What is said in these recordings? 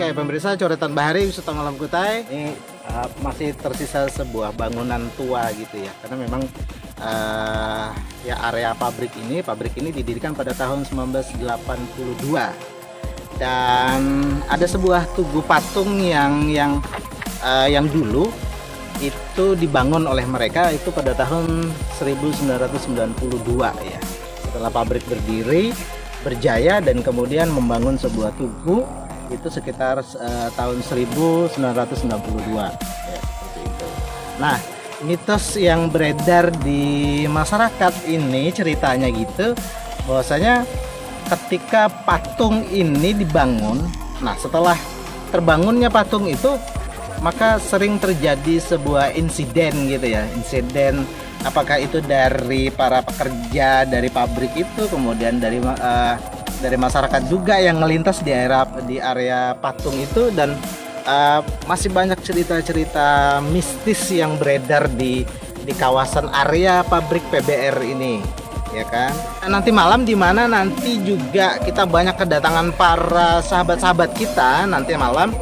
Oke, pemirsa, coretan Bahari Wisata Malam Kutai ini masih tersisa sebuah bangunan tua gitu ya, karena memang ya area pabrik ini didirikan pada tahun 1982 dan ada sebuah tugu patung yang dulu itu dibangun oleh mereka itu pada tahun 1992 ya. Setelah pabrik berdiri berjaya dan kemudian membangun sebuah tugu itu sekitar tahun 1992 ya, seperti itu. Nah, mitos yang beredar di masyarakat ini ceritanya gitu bahwasanya ketika patung ini dibangun, nah setelah terbangunnya patung itu maka sering terjadi sebuah insiden gitu ya, insiden apakah itu dari para pekerja dari pabrik itu, kemudian dari masyarakat juga yang melintas di area patung itu, dan masih banyak cerita-cerita mistis yang beredar di kawasan area pabrik PBR ini, ya kan? Nanti malam di mana nanti juga kita banyak kedatangan para sahabat-sahabat kita nanti malam.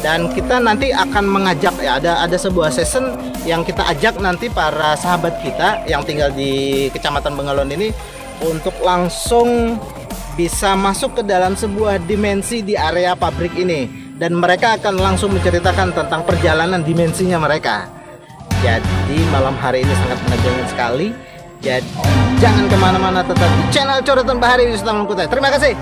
Dan kita nanti akan mengajak ya, ada sebuah season yang kita ajak nanti para sahabat kita yang tinggal di Kecamatan Bengalon ini untuk langsung bisa masuk ke dalam sebuah dimensi di area pabrik ini, dan mereka akan langsung menceritakan tentang perjalanan dimensinya mereka. Jadi malam hari ini sangat menegangkan sekali. Jadi jangan kemana-mana, tetap di channel Coretan Bahari Wisata Malam Kutai. Terima kasih.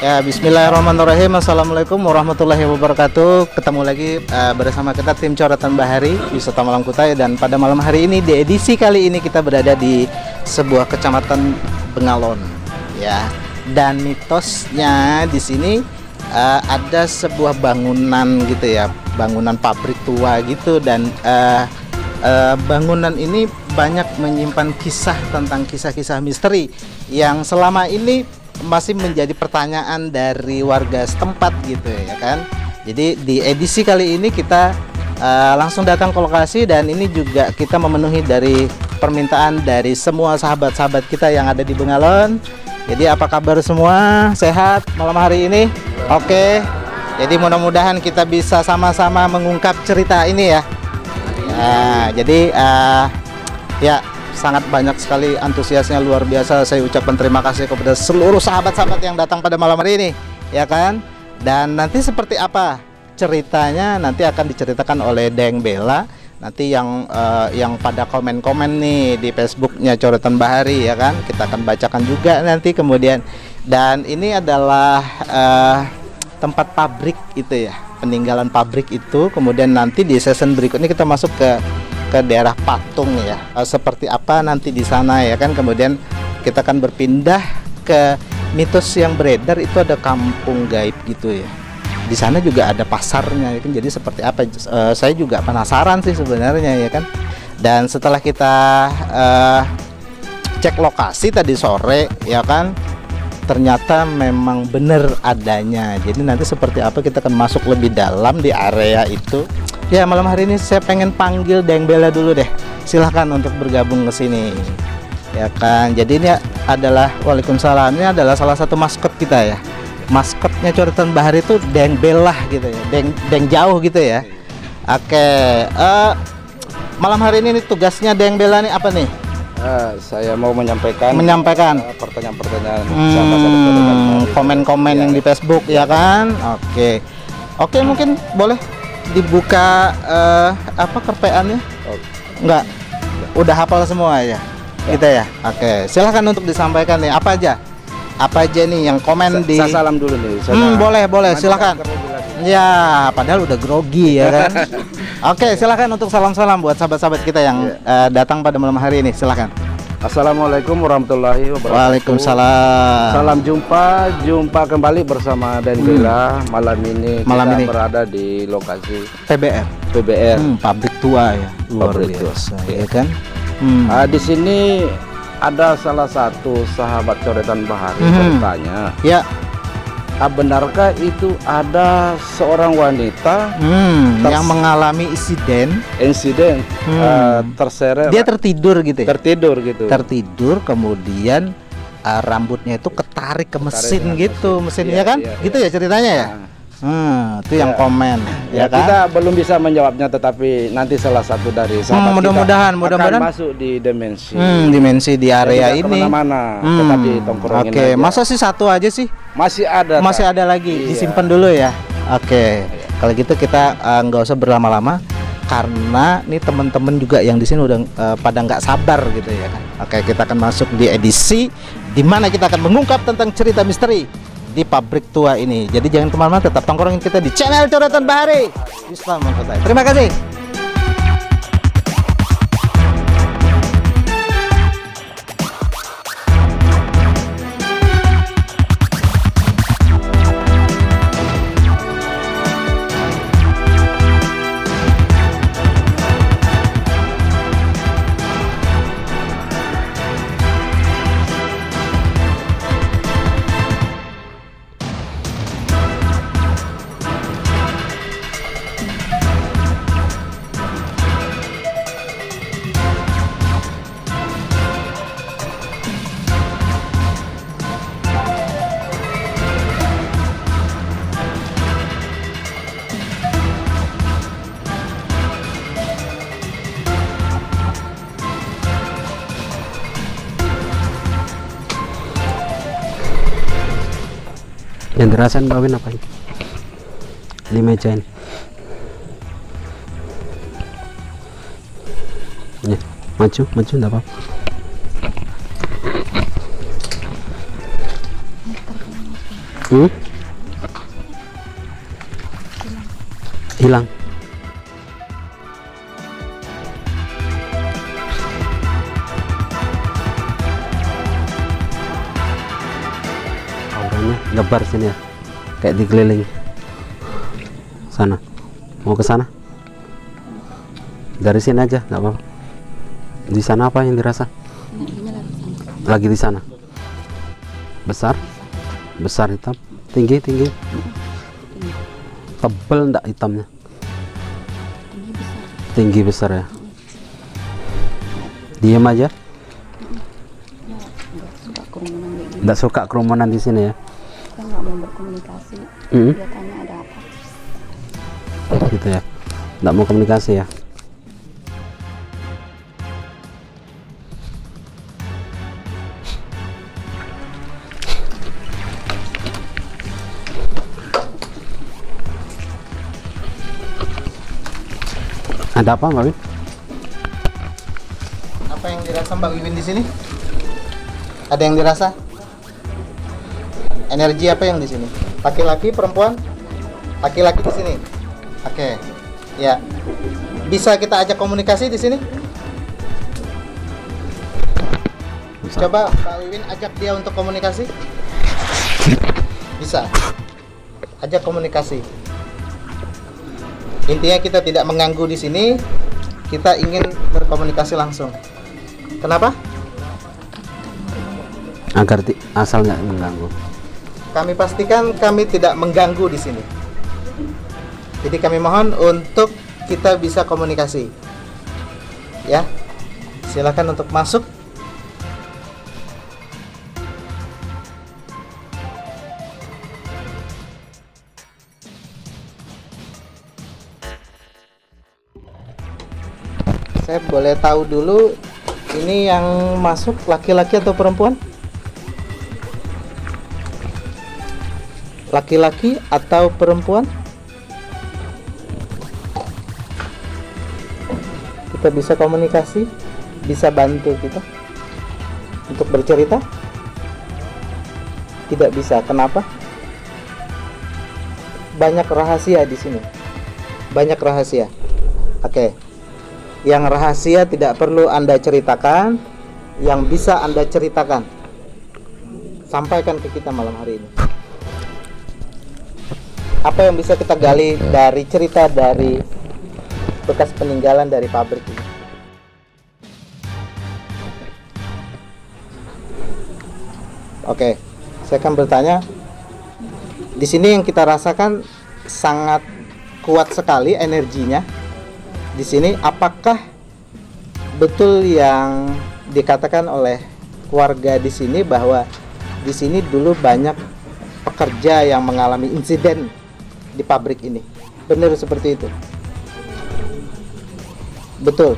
Ya, bismillahirrahmanirrahim. Assalamualaikum warahmatullahi wabarakatuh. Ketemu lagi bersama kita tim Coretan Bahari Wisata Malam Kutai, dan pada malam hari ini di edisi kali ini kita berada di sebuah kecamatan Bengalon ya. Dan mitosnya di sini ada sebuah bangunan gitu ya, bangunan pabrik tua gitu, dan bangunan ini banyak menyimpan kisah tentang kisah-kisah misteri yang selama ini masih menjadi pertanyaan dari warga setempat gitu ya kan. Jadi di edisi kali ini kita langsung datang ke lokasi, dan ini juga kita memenuhi dari permintaan dari semua sahabat-sahabat kita yang ada di Bengalon. Jadi apa kabar semua? Sehat malam hari ini? Oke. Jadi mudah-mudahan kita bisa sama-sama mengungkap cerita ini ya. Nah, jadi ya sangat banyak sekali antusiasnya, luar biasa. Saya ucapkan terima kasih kepada seluruh sahabat-sahabat yang datang pada malam hari ini ya kan. Dan nanti seperti apa ceritanya nanti akan diceritakan oleh Deng Bella nanti yang pada komen-komen nih di Facebooknya Coretan Bahari ya kan. Kita akan bacakan juga nanti kemudian. Dan ini adalah tempat pabrik itu ya, peninggalan pabrik itu. Kemudian nanti di season berikutnya kita masuk ke daerah patung ya, seperti apa nanti di sana ya kan. Kemudian kita akan berpindah ke mitos yang beredar, itu ada kampung gaib gitu ya. Di sana juga ada pasarnya ya kan. Jadi seperti apa? Saya juga penasaran sih sebenarnya ya kan. Dan setelah kita cek lokasi tadi sore ya kan, ternyata memang benar adanya. Jadi nanti seperti apa kita akan masuk lebih dalam di area itu. Ya, malam hari ini saya pengen panggil Deng Bella dulu deh. Silahkan untuk bergabung ke sini. Ya kan. Jadi ini adalah, waalaikumsalam, ini adalah salah satu maskot kita ya. Maskotnya Coretan Bahari itu Deng Bella gitu ya. Deng jauh gitu ya. Oke. Malam hari ini tugasnya Deng Bella nih apa nih? Saya mau menyampaikan pertanyaan-pertanyaan komen-komen yang di Facebook ya kan. Oke, mungkin boleh dibuka apa kerpeannya? Enggak, udah hafal semua ya. Gitu ya. Oke, silahkan untuk disampaikan nih apa aja nih yang komen di. Saya salam dulu nih. Boleh, silahkan. Ya, padahal udah grogi ya kan. Oke, silahkan untuk salam-salam buat sahabat-sahabat kita yang datang pada malam hari ini. Silahkan. Assalamualaikum warahmatullahi wabarakatuh. Waalaikumsalam. Salam jumpa kembali bersama Dan Bella. Malam ini kita berada di lokasi PBR. Pabrik tua ya, luar biasa ya kan. Di sini ada salah satu sahabat coretan Bahari bertanya, ya, benarkah itu ada seorang wanita yang mengalami insiden terseret, dia tertidur gitu ya? Tertidur kemudian rambutnya itu ketarik ke mesin gitu, mesinnya kan? Gitu ya ceritanya ya? Itu yang komen ya kan? Kita belum bisa menjawabnya, tetapi nanti salah satu dari sahabat mudah-mudahan akan masuk di dimensi di area ini. Kemana-mana, tetap di tongkrongin. Oke, masa sih satu aja sih? Masih ada lagi. Disimpan dulu ya. Oke. Kalau gitu kita nggak usah berlama-lama, karena nih teman-teman juga yang di sini udah pada nggak sabar gitu ya kan. Oke, kita akan masuk di edisi di mana kita akan mengungkap tentang cerita misteri di pabrik tua ini. Jadi jangan kemana-mana, tetap tongkrongin kita di channel Coretan Bahari. Terima kasih. Yang dirasain Mbak Win apa ini? Di meja ini. Ya, maju enggak apa-apa. Hilang. Nyebar sini ya, kayak dikelilingi. Sana, mau ke sana? Dari sini aja, nggak apa-apa. Di sana apa yang dirasa? Lagi di sana. Besar hitam, tinggi. Tebel enggak hitamnya? Tinggi besar ya. Diam aja. Nggak suka kerumunan di sini ya. Kita nggak mau berkomunikasi. Dia tanya ada apa gitu ya, nggak mau komunikasi ya. Ada apa Mbak Win? Apa yang dirasa Mbak Wiwin di sini? Ada yang dirasa? Energi apa yang di sini? Laki-laki, perempuan? Laki-laki di sini. Oke. Ya. Bisa kita ajak komunikasi di sini? Coba Mbak Wiwin ajak dia untuk komunikasi. Bisa. Ajak komunikasi. Intinya kita tidak mengganggu di sini. Kita ingin berkomunikasi langsung. Kenapa? Agar asal nggak mengganggu. Kami pastikan kami tidak mengganggu di sini. Jadi kami mohon untuk kita bisa komunikasi. Ya. Silakan untuk masuk. Saya boleh tahu dulu ini yang masuk laki-laki atau perempuan? Laki-laki atau perempuan? Kita bisa komunikasi, bisa bantu kita. untuk bercerita? Tidak bisa. Kenapa? Banyak rahasia di sini. Banyak rahasia. Oke. Yang rahasia tidak perlu Anda ceritakan, yang bisa Anda ceritakan. Sampaikan ke kita malam hari ini. Apa yang bisa kita gali dari cerita dari bekas peninggalan dari pabrik ini? Oke, saya akan bertanya. Di sini yang kita rasakan sangat kuat sekali energinya. Di sini, apakah betul yang dikatakan oleh warga di sini bahwa di sini dulu banyak pekerja yang mengalami insiden di pabrik ini? Benar seperti itu? Betul.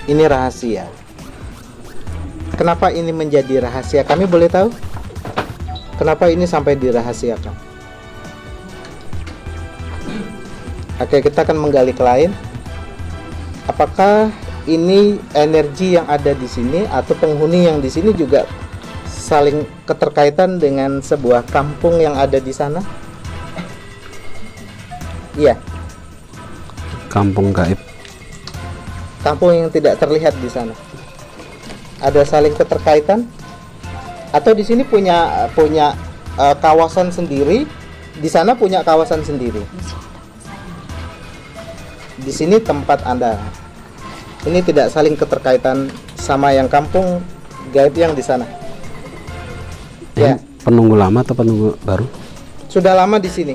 Ini rahasia. Kenapa ini menjadi rahasia? Kami boleh tahu? Kenapa ini sampai dirahasiakan? Oke, kita akan menggali ke lain. Apakah ini energi yang ada di sini atau penghuni yang di sini juga saling keterkaitan dengan sebuah kampung yang ada di sana? Iya. Kampung gaib. Kampung yang tidak terlihat di sana. Ada saling keterkaitan? Atau di sini punya kawasan sendiri, di sana punya kawasan sendiri? Di sini tempat Anda. Ini tidak saling keterkaitan sama yang kampung gaib yang di sana. Ya. Penunggu lama atau penunggu baru? Sudah lama di sini.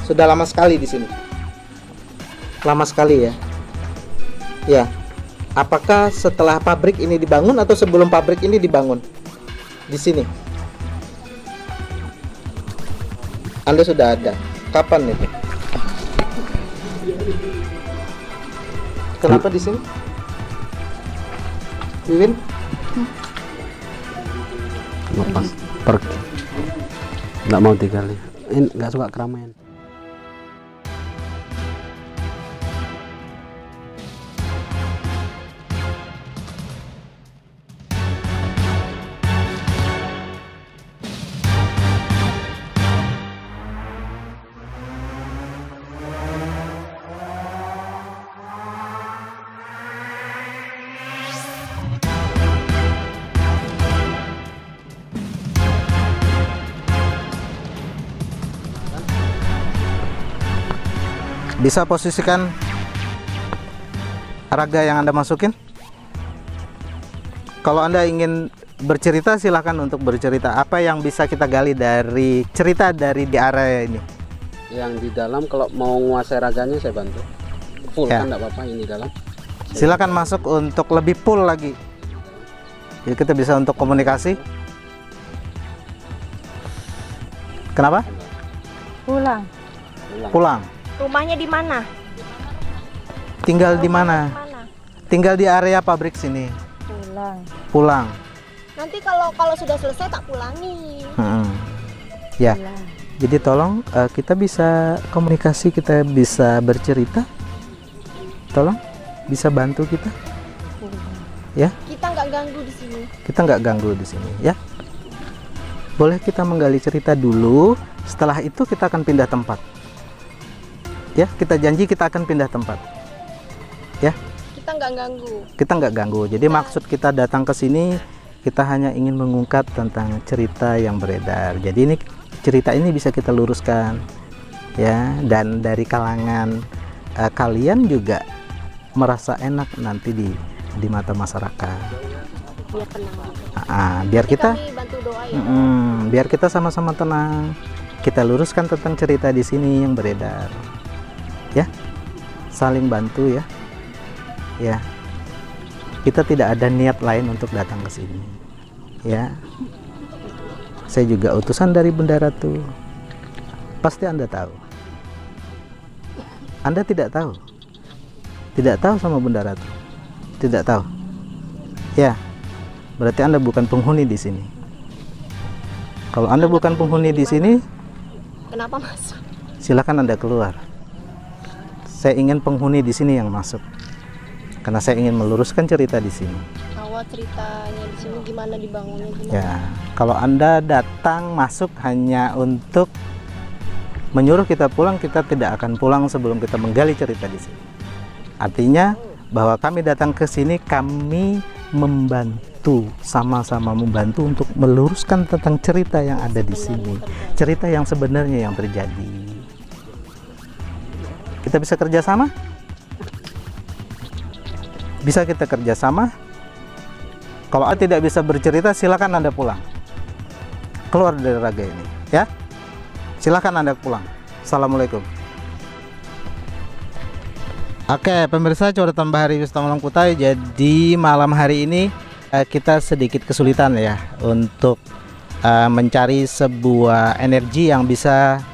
Sudah lama sekali di sini. Lama sekali ya. Ya. Apakah setelah pabrik ini dibangun atau sebelum pabrik ini dibangun? Di sini. Anda sudah ada. Kapan itu? Kenapa di sini? Wiwin? Lepas pergi. Nggak mau tinggal. Ini nggak suka keramaian. Bisa posisikan raga yang Anda masukin. Kalau Anda ingin bercerita, silahkan untuk bercerita. Apa yang bisa kita gali dari cerita dari di area ini? Yang di dalam kalau mau menguasai raganya saya bantu. Full Ya. kan enggak apa-apa ini dalam. Silakan masuk untuk lebih full lagi. Jadi kita bisa untuk komunikasi. Kenapa? Pulang. Pulang. Rumahnya di mana? Tinggal di mana? Mana? Tinggal di area pabrik sini. Pulang. Pulang. Nanti kalau sudah selesai tak pulangi. Ya. Pulang. Jadi tolong kita bisa komunikasi, kita bisa bercerita. Tolong bisa bantu kita. Ya. Kita nggak ganggu di sini. Kita nggak ganggu di sini, ya. Boleh kita menggali cerita dulu. Setelah itu kita akan pindah tempat. Ya, kita janji kita akan pindah tempat. Ya, Kita nggak ganggu. kita nggak ganggu. Jadi maksud kita datang ke sini, kita hanya ingin mengungkap tentang cerita yang beredar. Jadi ini cerita ini bisa kita luruskan, ya. Dan dari kalangan kalian juga merasa enak nanti di mata masyarakat. Biar tenang. Biar Nanti kita, kami bantu doa ya. biar kita sama-sama tenang. Kita luruskan tentang cerita di sini yang beredar. Ya, saling bantu ya. Ya, kita tidak ada niat lain untuk datang ke sini. Ya, saya juga utusan dari Bunda Ratu. Pasti Anda tahu. Anda tidak tahu? Tidak tahu sama Bunda Ratu? Tidak tahu? Ya, berarti Anda bukan penghuni di sini. Kalau Anda bukan penghuni di sini, Kenapa masuk? silakan Anda keluar. saya ingin penghuni di sini yang masuk. Karena saya ingin meluruskan cerita di sini. Awal ceritanya di sini gimana dibangunnya gimana? Ya, kalau Anda datang masuk hanya untuk menyuruh kita pulang, kita tidak akan pulang sebelum kita menggali cerita di sini. Artinya bahwa kami datang ke sini, kami membantu, sama-sama membantu untuk meluruskan tentang cerita yang ada di sini, cerita yang sebenarnya yang terjadi. Kita bisa kerjasama? Bisa kita kerjasama? Kalau Anda tidak bisa bercerita, silakan Anda pulang. Keluar dari raga ini, ya. Silakan Anda pulang. Assalamualaikum. Oke, pemirsa Coretan Bahari Wisata Malang Kutai. Jadi malam hari ini kita sedikit kesulitan ya untuk mencari sebuah energi yang bisa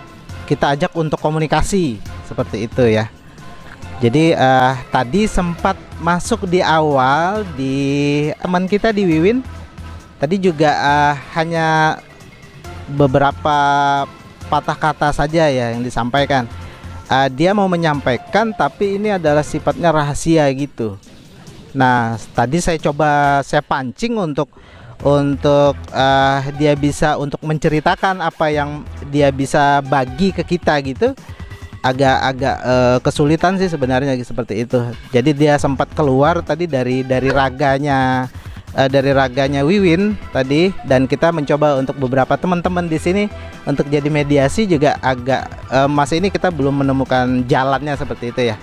kita ajak untuk komunikasi seperti itu ya. Jadi tadi sempat masuk di awal di teman kita di Wiwin. Tadi juga hanya beberapa patah kata saja ya yang disampaikan. Dia mau menyampaikan tapi ini adalah sifatnya rahasia gitu. Nah tadi saya coba saya pancing untuk dia bisa untuk menceritakan apa yang dia bisa bagi ke kita gitu. Agak kesulitan sih sebenarnya seperti itu. Jadi dia sempat keluar tadi dari raganya Wiwin tadi, dan kita mencoba untuk beberapa teman-teman di sini untuk jadi mediasi juga agak masa ini kita belum menemukan jalannya seperti itu ya.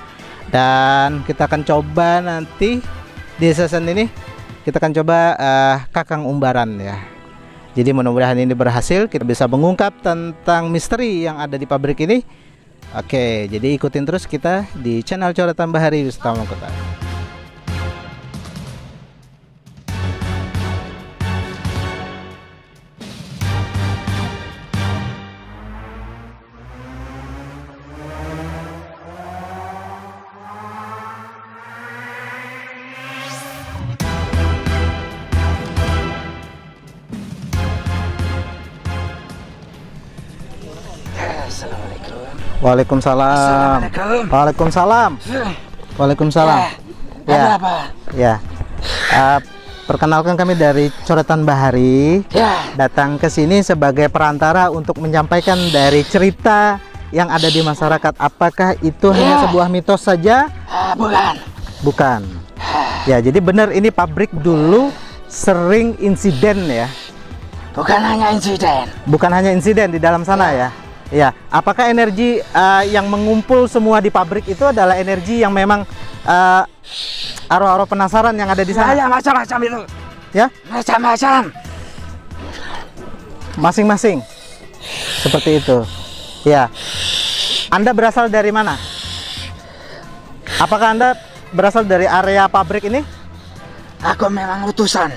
Dan kita akan coba nanti di season ini kita akan coba Kakang Umbaran ya. Jadi mudah-mudahan ini berhasil, kita bisa mengungkap tentang misteri yang ada di pabrik ini. Oke, jadi ikutin terus kita di channel Coretan Bahari Wisata Malang Kutai. Waalaikumsalam. Waalaikumsalam. Waalaikumsalam. Ya. Apa? Ya. Perkenalkan kami dari Coretan Bahari. Ya. Datang ke sini sebagai perantara untuk menyampaikan dari cerita yang ada di masyarakat. Apakah itu hanya sebuah mitos saja? Bukan. Bukan. Ya, jadi benar ini pabrik dulu sering insiden ya. Bukan hanya insiden. Bukan hanya insiden di dalam sana ya. Ya, apakah energi yang mengumpul semua di pabrik itu adalah energi yang memang arwah-arwah penasaran yang ada di sana? Ya, macam-macam itu. Ya? Macam-macam. Masing-masing. Seperti itu. Ya. Anda berasal dari mana? Apakah Anda berasal dari area pabrik ini? Aku memang utusan.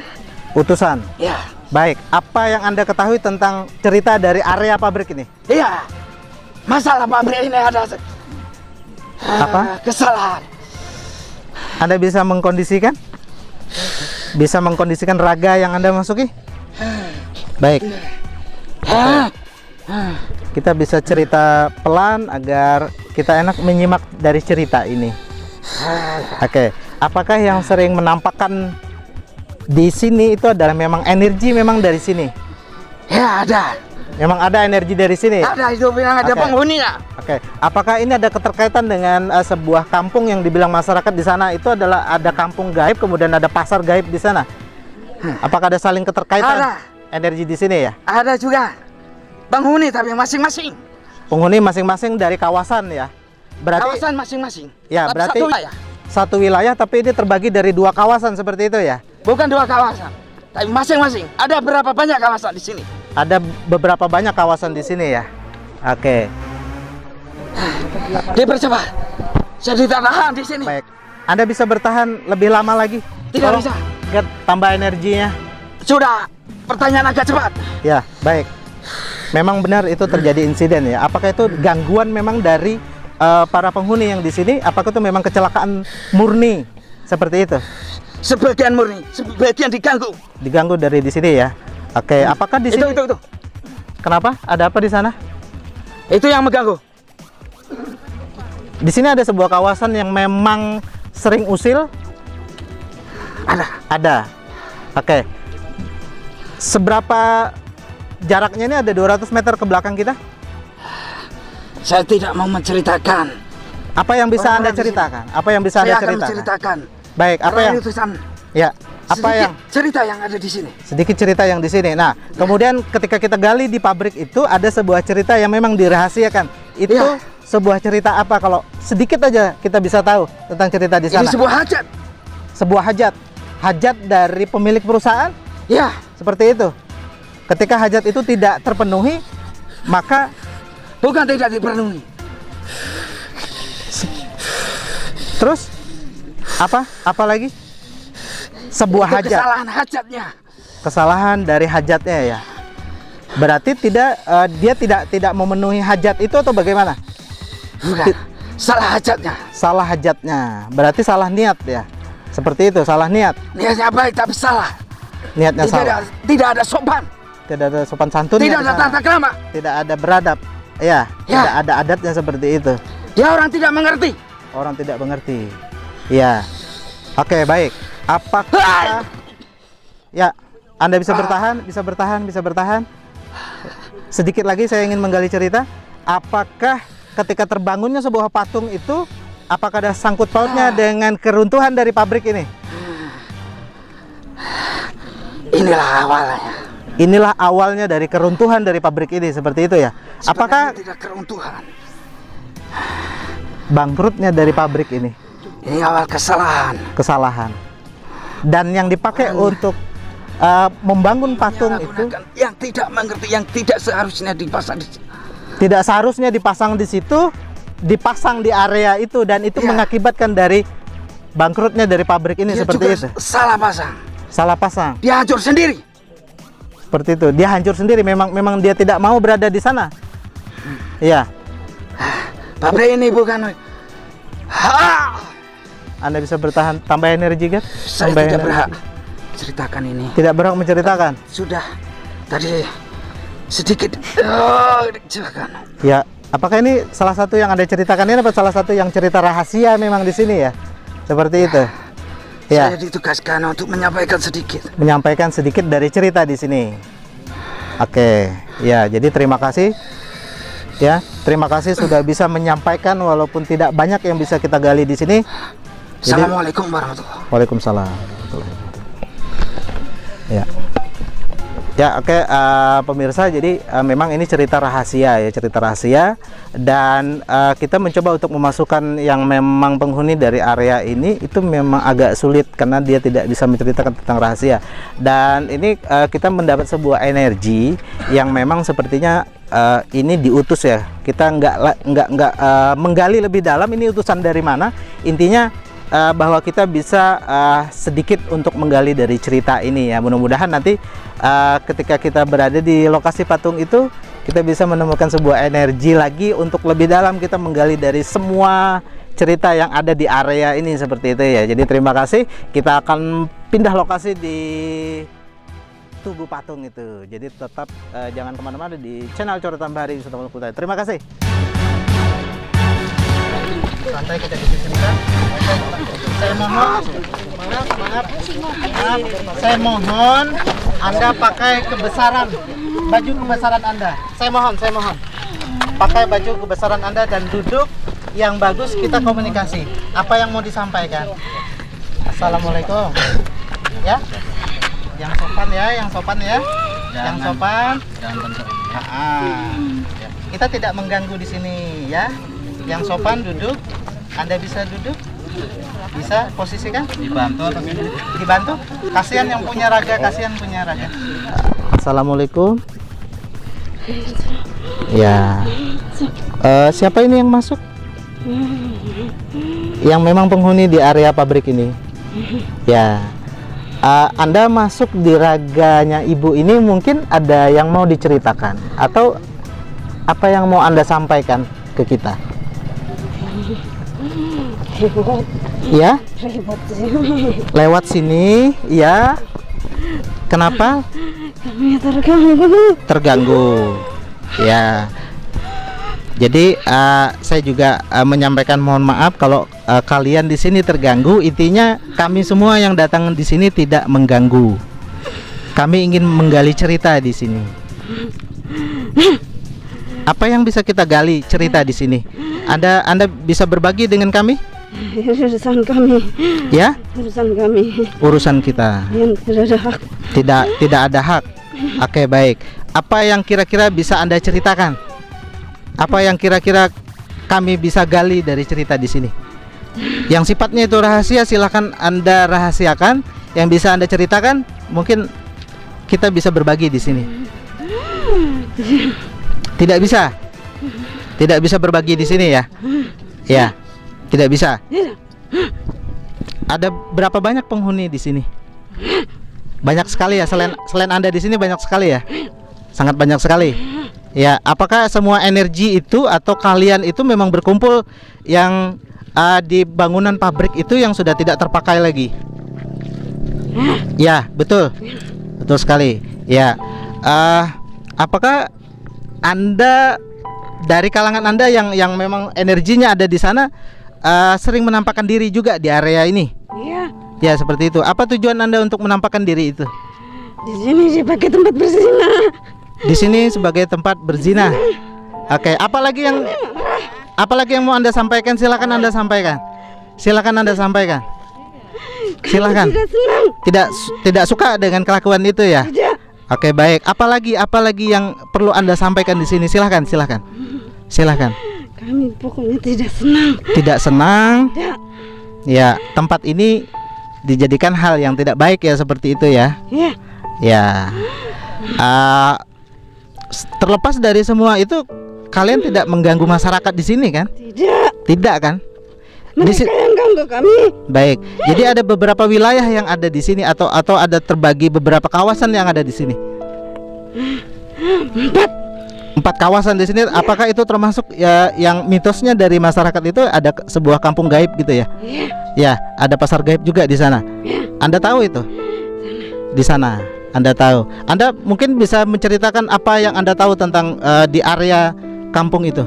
Utusan. Ya. Baik, apa yang Anda ketahui tentang cerita dari area pabrik ini? Iya. Masalah pabrik ini ada apa? Kesalahan. Anda bisa mengkondisikan? Bisa mengkondisikan raga yang Anda masuki? Baik. Kita bisa cerita pelan agar kita enak menyimak dari cerita ini. Oke. Apakah yang sering menampakkan di sini itu adalah memang energi memang dari sini? Ya, ada. Memang ada energi dari sini? Ada, itu bilang ada penghuninya. Oke. Apakah ini ada keterkaitan dengan sebuah kampung yang dibilang masyarakat di sana itu adalah ada kampung gaib, kemudian ada pasar gaib di sana? Apakah ada saling keterkaitan energi di sini ya? Ada juga. Penghuni tapi masing-masing. Penghuni masing-masing dari kawasan ya? Berarti Kawasan masing-masing. ya, Tapi berarti satu wilayah. satu wilayah tapi ini terbagi dari dua kawasan seperti itu ya? Bukan dua kawasan, tapi masing-masing. Ada berapa banyak kawasan di sini? Ada beberapa banyak kawasan di sini ya? Oke. Dipercepat. Saya tidak tahan di sini. Baik. Anda bisa bertahan lebih lama lagi? Tidak Tolong bisa. tambah energinya. Sudah. Pertanyaan agak cepat. Ya, baik. Memang benar itu terjadi insiden ya. Apakah itu gangguan memang dari para penghuni yang di sini? Apakah itu memang kecelakaan murni seperti itu? Sebagian murni, sebagian diganggu. Diganggu dari di sini ya. Oke, apakah di sini? Itu. Kenapa? Ada apa di sana? Itu yang mengganggu. Di sini ada sebuah kawasan yang memang sering usil. Ada. Oke. Seberapa jaraknya ini? Ada 200 meter ke belakang kita? Saya tidak mau menceritakan. Apa yang bisa Anda ceritakan? Apa yang bisa Anda Saya akan ceritakan? menceritakan. Baik, apa yang ya, apa yang cerita yang ada di sini? sedikit cerita yang di sini. Nah, kemudian ketika kita gali di pabrik itu ada sebuah cerita yang memang dirahasiakan. Itu Ya. sebuah cerita apa? Kalau sedikit aja kita bisa tahu tentang cerita di sana. Ini sebuah hajat. Sebuah hajat. Hajat dari pemilik perusahaan? Ya, Seperti itu. Ketika hajat itu tidak terpenuhi, maka bukan tidak dipenuhi. terus apa lagi? Sebuah Itu hajat. kesalahan hajatnya. Kesalahan dari hajatnya ya. Berarti dia tidak memenuhi hajat itu atau bagaimana? Bukan. Salah hajatnya. Salah hajatnya. Berarti salah niat ya. Seperti itu, salah niat. Niatnya baik tapi salah. Niatnya salah. Tidak ada sopan. Tidak ada sopan santunnya. Tidak di ada sana. tata krama. Tidak ada beradab. Ya, Ya. tidak ada adatnya seperti itu. Dia orang tidak mengerti. Orang tidak mengerti. Ya. Oke, baik. Apakah ya, Anda bisa bertahan, bisa bertahan. Sedikit lagi saya ingin menggali cerita. Apakah ketika terbangunnya sebuah patung itu, apakah ada sangkut pautnya dengan keruntuhan dari pabrik ini? Inilah awalnya. Inilah awalnya dari keruntuhan dari pabrik ini, seperti itu ya. Apakah Sebenarnya tidak keruntuhan. bangkrutnya dari pabrik ini Ini awal kesalahan. kesalahan? Dan yang dipakai untuk membangun patung itu Yang tidak mengerti, yang tidak seharusnya dipasang di sini. tidak seharusnya dipasang di situ, dipasang di area itu, dan itu Ya. mengakibatkan dari bangkrutnya dari pabrik ini. Dia Seperti juga itu. salah pasang. Salah pasang. Dia hancur sendiri. Seperti itu. Dia hancur sendiri. Memang dia tidak mau berada di sana. Iya. Pabrik ini bukan. Anda bisa bertahan, tambah energi kan? Saya Tambah tidak energi. berhak ceritakan ini. Tidak berhak menceritakan. Sudah tadi sedikit kecelakaan. Ya, apakah ini salah satu yang Anda ceritakan ini atau salah satu yang cerita rahasia memang di sini ya? Seperti itu. Ya, Saya ditugaskan untuk menyampaikan sedikit. menyampaikan sedikit dari cerita di sini. Oke, ya, jadi terima kasih. Ya, terima kasih sudah bisa menyampaikan walaupun tidak banyak yang bisa kita gali di sini. Jadi, Assalamualaikum warahmatullahi wabarakatuh. Waalaikumsalam. Ya. Ya, oke, pemirsa, jadi memang ini cerita rahasia ya, cerita rahasia, dan kita mencoba untuk memasukkan yang memang penghuni dari area ini itu memang agak sulit karena dia tidak bisa menceritakan tentang rahasia. Dan ini kita mendapat sebuah energi yang memang sepertinya ini diutus ya. Kita nggak menggali lebih dalam ini utusan dari mana. Intinya bahwa kita bisa sedikit untuk menggali dari cerita ini ya. Mudah-mudahan nanti ketika kita berada di lokasi patung itu, kita bisa menemukan sebuah energi lagi untuk lebih dalam kita menggali dari semua cerita yang ada di area ini, seperti itu ya. Jadi terima kasih. Kita akan pindah lokasi di Tugu Patung itu. Jadi tetap jangan kemana-mana di channel Coretan Bahari Wisata Mulut Kutai. Terima kasih. Santai kita bisa cerita. Saya mohon, maaf, saya mohon Anda pakai kebesaran, baju kebesaran Anda. Saya mohon, pakai baju kebesaran Anda dan duduk yang bagus, kita komunikasi. Apa yang mau disampaikan? Assalamualaikum. Ya, yang sopan ya, yang sopan ya, yang sopan. Kita tidak mengganggu di sini ya. Yang sopan duduk. Anda bisa duduk, bisa posisikan. Dibantu. Kasihan yang punya raga, Assalamualaikum. Ya. Siapa ini yang masuk? Yang memang penghuni di area pabrik ini. Ya. Anda masuk di raganya ibu ini, mungkin ada yang mau diceritakan atau apa yang mau Anda sampaikan ke kita? Ya, lewat sini, ya. Kenapa? Kami terganggu. Terganggu. Ya. Jadi saya juga menyampaikan mohon maaf kalau kalian di sini terganggu. Intinya kami semua yang datang di sini tidak mengganggu. Kami ingin menggali cerita di sini. Apa yang bisa kita gali cerita di sini? Anda bisa berbagi dengan kami? Urusan kami. Ya? Urusan kami. Urusan kita. Yang tidak ada hak. Tidak ada hak. Oke, baik. Apa yang kira-kira bisa Anda ceritakan? Apa yang kira-kira kami bisa gali dari cerita di sini? Yang sifatnya itu rahasia, silakan Anda rahasiakan. Yang bisa Anda ceritakan, mungkin kita bisa berbagi di sini. Tidak bisa. Tidak bisa berbagi di sini ya? Ya, tidak bisa. Ada berapa banyak penghuni di sini? Banyak sekali ya, selain Anda di sini banyak sekali ya? Sangat banyak sekali. Ya, apakah semua energi itu atau kalian itu memang berkumpul yang di bangunan pabrik itu yang sudah tidak terpakai lagi? Ya, betul. Betul sekali. Ya. Apakah Anda dari kalangan Anda yang memang energinya ada di sana sering menampakkan diri juga di area ini? Iya. Ya, seperti itu. Apa tujuan Anda untuk menampakkan diri itu? Di sini sebagai tempat berzina. Di sini sebagai tempat berzina. Oke, apalagi yang mau Anda sampaikan? Silakan Anda sampaikan. Silakan Anda sampaikan. Silakan. Tidak senang. Tidak suka dengan kelakuan itu ya? Tidak. Oke, baik. Apalagi yang perlu Anda sampaikan di sini? Silakan. Silakan. Kami pokoknya tidak senang. Tidak senang. Tidak. Ya, tempat ini dijadikan hal yang tidak baik ya, seperti itu ya. Iya. Ya. Terlepas dari semua itu, kalian tidak mengganggu masyarakat di sini kan? Tidak. Tidak kan? Mereka yang ganggu kami. Baik. Jadi ada beberapa wilayah yang ada di sini atau ada terbagi beberapa kawasan yang ada di sini. 4 kawasan di sini. Apakah itu termasuk ya yang mitosnya dari masyarakat itu ada sebuah kampung gaib gitu ya? Ya, ada pasar gaib juga di sana. Anda tahu itu? Di sana. Anda tahu. Anda mungkin bisa menceritakan apa yang Anda tahu tentang di area kampung itu?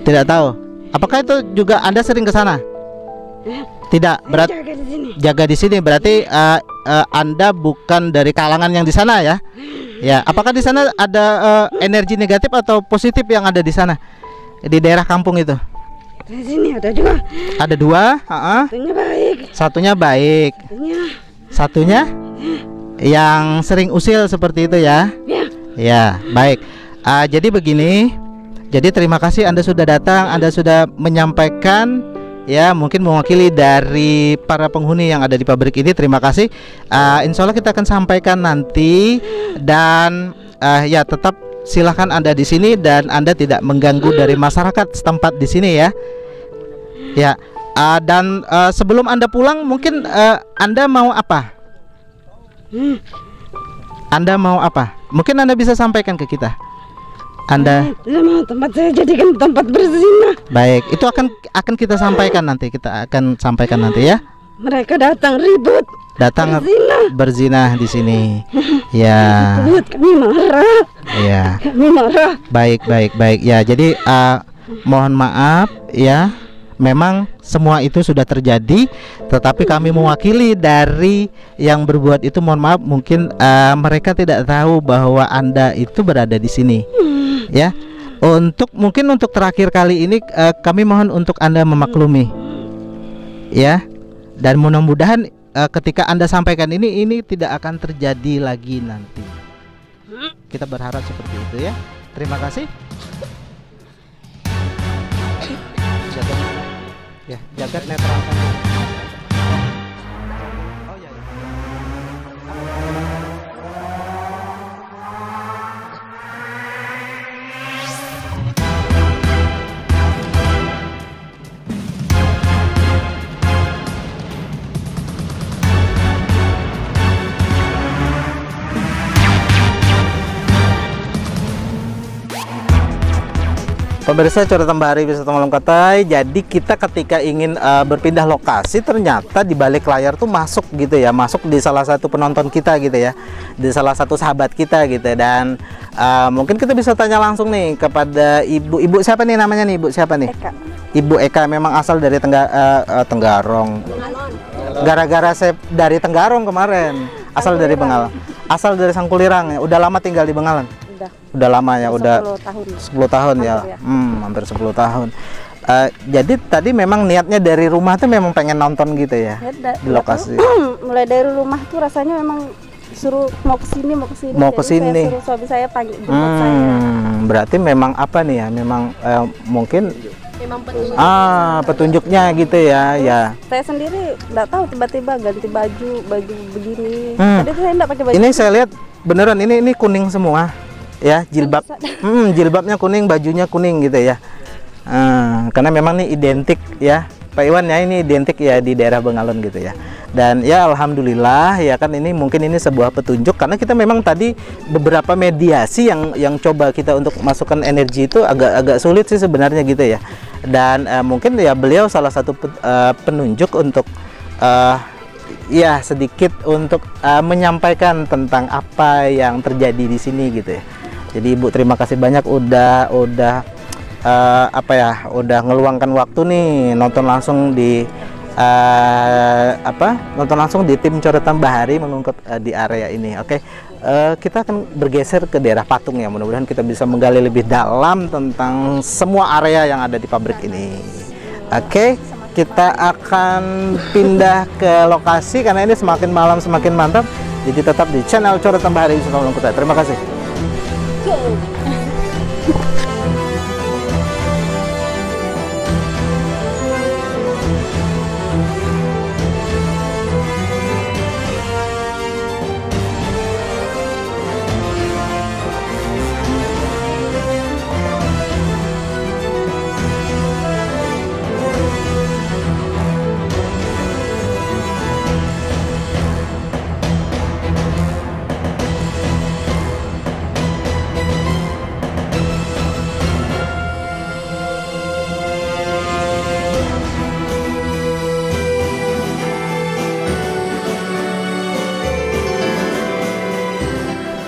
Tidak tahu. Apakah itu juga Anda sering ke sana? Tidak. Berarti jaga di sini. Berarti Anda bukan dari kalangan yang di sana ya? Ya. Apakah di sana ada energi negatif atau positif yang ada di sana? Di daerah kampung itu? Di sini ada 2. Ada 2. Satunya baik. Satunya baik. Satunya yang sering usil seperti itu ya? Ya, baik. Jadi begini. Jadi terima kasih Anda sudah datang, Anda sudah menyampaikan ya, mungkin mewakili dari para penghuni yang ada di pabrik ini. Terima kasih. Insya Allah kita akan sampaikan nanti. Dan ya tetap silahkan Anda di sini dan Anda tidak mengganggu dari masyarakat setempat di sini ya. Ya. Dan sebelum Anda pulang mungkin Anda mau apa? Anda mau apa? Mungkin Anda bisa sampaikan ke kita. Anda tempat saya jadikan tempat berzina. Baik, itu akan kita sampaikan nanti. Kita akan sampaikan nanti ya. Mereka datang ribut. Datang berzina di sini. Ya. Kami marah. Ya. Kami marah. Baik. Ya, jadi mohon maaf ya. Memang semua itu sudah terjadi, tetapi kami mewakili dari yang berbuat itu. Mohon maaf, mungkin mereka tidak tahu bahwa Anda itu berada di sini. Ya, mungkin untuk terakhir kali ini kami mohon untuk Anda memaklumi, ya, dan mudah-mudahan ketika Anda sampaikan ini tidak akan terjadi lagi nanti. Kita berharap seperti itu ya. Terima kasih. Jagat netralkan. Oh ya. Pemirsa Coretan Bahari Wisata Malam Kutai, jadi kita ketika ingin berpindah lokasi, ternyata di balik layar tuh masuk gitu ya, masuk di salah satu penonton kita gitu ya, di salah satu sahabat kita gitu. Dan mungkin kita bisa tanya langsung nih kepada ibu siapa nih namanya nih, ibu siapa nih? Eka. Ibu Eka, memang asal dari Tenggarong. Gara-gara saya dari Tenggarong kemarin, asal dari Bengalan, asal dari Sangkulirang ya. Udah lama tinggal di Bengalan? Udah lama ya, udah 10 tahun ya. Hampir 10 tahun. Jadi tadi memang niatnya dari rumah tuh memang pengen nonton gitu ya, di lokasi. Mulai dari rumah tuh rasanya memang suruh mau ke sini. Mau ke sini. Saya suruh suami saya panggil jemput saya. Berarti memang apa nih ya? Memang mungkin Petunjuk. petunjuknya gitu ya. Ya. Saya sendiri nggak tahu, tiba-tiba ganti baju begini. Tadi tuh saya nggak pakai baju. Ini saya lihat beneran ini kuning semua. Ya, jilbab. Jilbabnya kuning, bajunya kuning gitu ya. Karena memang nih identik ya, Pak Iwan ya, ini identik ya di daerah Bengalan gitu ya. Dan ya alhamdulillah ya kan, ini mungkin ini sebuah petunjuk, karena kita memang tadi beberapa mediasi yang coba kita untuk masukkan energi itu agak sulit sih sebenarnya gitu ya. Dan mungkin ya beliau salah satu penunjuk untuk ya sedikit untuk menyampaikan tentang apa yang terjadi di sini gitu ya. Jadi Ibu terima kasih banyak udah udah ngeluangkan waktu nih nonton langsung di nonton langsung di tim Coretan Bahari mengungkap di area ini. Oke. Kita akan bergeser ke daerah patung ya. Mudah-mudahan kita bisa menggali lebih dalam tentang semua area yang ada di pabrik ini. Oke. Kita akan pindah ke lokasi karena ini semakin malam semakin mantap. Jadi tetap di channel Coretan Bahari Wisata Malam Kutai. Terima kasih.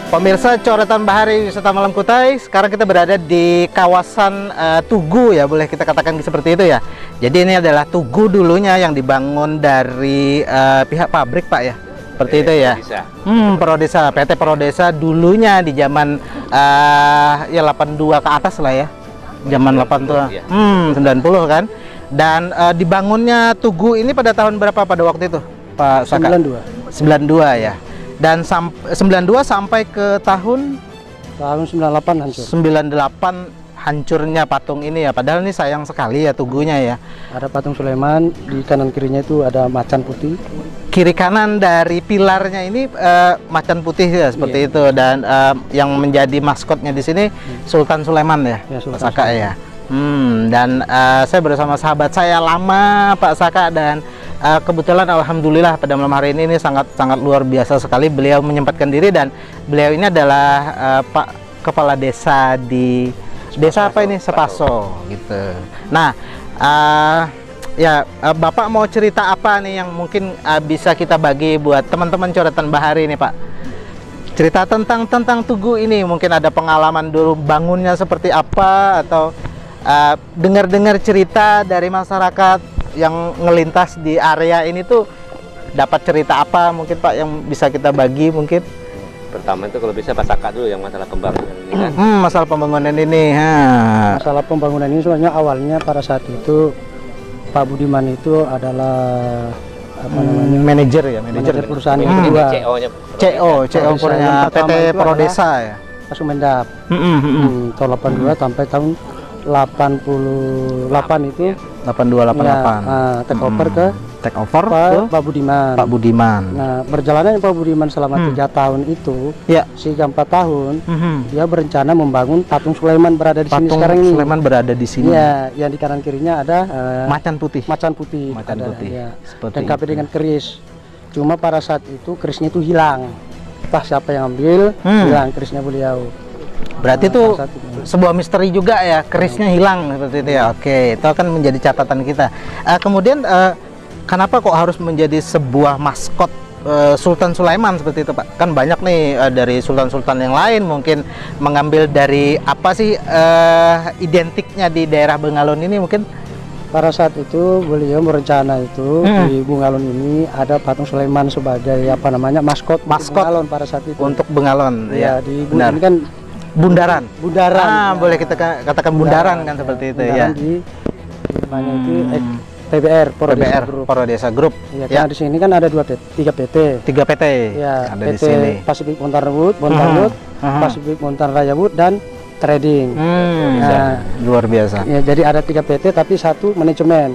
Pemirsa Coretan Bahari Wisata Malam Kutai, sekarang kita berada di kawasan Tugu ya, boleh kita katakan seperti itu ya. Jadi ini adalah Tugu dulunya yang dibangun dari pihak pabrik Pak ya, seperti itu ya. Prodesa, PT Prodesa dulunya di zaman ya 82 ke atas lah ya, zaman 80, 90 kan. Dan dibangunnya Tugu ini pada tahun berapa pada waktu itu Pak Saka? 92 ya. Dan 92 sampai ke tahun 98 hancur. 98 hancurnya patung ini ya. Padahal ini sayang sekali ya Tugunya ya. Ada patung Sulaiman, di kanan kirinya itu ada macan putih. Kiri kanan dari pilarnya ini macan putih ya seperti itu. Dan yang menjadi maskotnya di sini Sultan Sulaiman ya, Pak Saka ya. Dan saya bersama sahabat saya lama Pak Saka, dan kebetulan alhamdulillah pada malam hari ini sangat luar biasa sekali beliau menyempatkan diri. Dan beliau ini adalah Pak Kepala Desa di desa apa ini, Sepaso gitu. Nah Bapak mau cerita apa nih yang mungkin bisa kita bagi buat teman-teman Coretan Bahari ini Pak? Cerita tentang Tugu ini, mungkin ada pengalaman dulu bangunnya seperti apa, atau dengar-dengar cerita dari masyarakat yang ngelintas di area ini tuh dapat cerita apa mungkin Pak yang bisa kita bagi mungkin? Pertama itu kalau bisa Pak Saka dulu yang masalah pembangunan ini kan. Masalah pembangunan ini. Masalah pembangunan ini sebenarnya awalnya pada saat itu Pak Budiman itu adalah apa namanya? Manajer ya, manajer perusahaan yang kedua. CO punya PT Prodesa ya. Pak Sumendap. Tahun 82 sampai tahun 88 itu 8288 take over ke Pak Budiman. Nah, perjalanan Pak Budiman selama 3 tahun itu, sehingga 4 tahun, dia berencana membangun patung Sulaiman berada di sini sekarang ini. Sulaiman berada di sini. Ya, yang di kanan kirinya ada macan putih. Ya. Dan kape dengan keris. Cuma pada saat itu kerisnya itu hilang. Entah siapa yang ambil, hilang kerisnya beliau. Berarti itu sebuah misteri juga ya, kerisnya hilang seperti itu ya. Oke, itu akan menjadi catatan kita. Kemudian kenapa kok harus menjadi sebuah maskot Sultan Sulaiman seperti itu, Pak? Kan banyak nih dari sultan-sultan yang lain mungkin mengambil dari apa sih identiknya di daerah Bengalon ini mungkin? Pada saat itu beliau berencana itu di Bengalon ini ada patung Sulaiman sebagai apa namanya maskot Bengalon pada saat itu. Untuk Bengalon ya, di ini kan bundaran. Ya. Boleh kita katakan bundaran kan seperti itu ya. Di namanya itu PBR Poro Desa Group. Ya, di sini kan ada 3 PT. 3 PT. Ya, ada PT di sini. Pacific Mountain Wood, Pacific Mountain Raya Wood dan Trading. Luar biasa. Ya, jadi ada 3 PT tapi satu manajemen.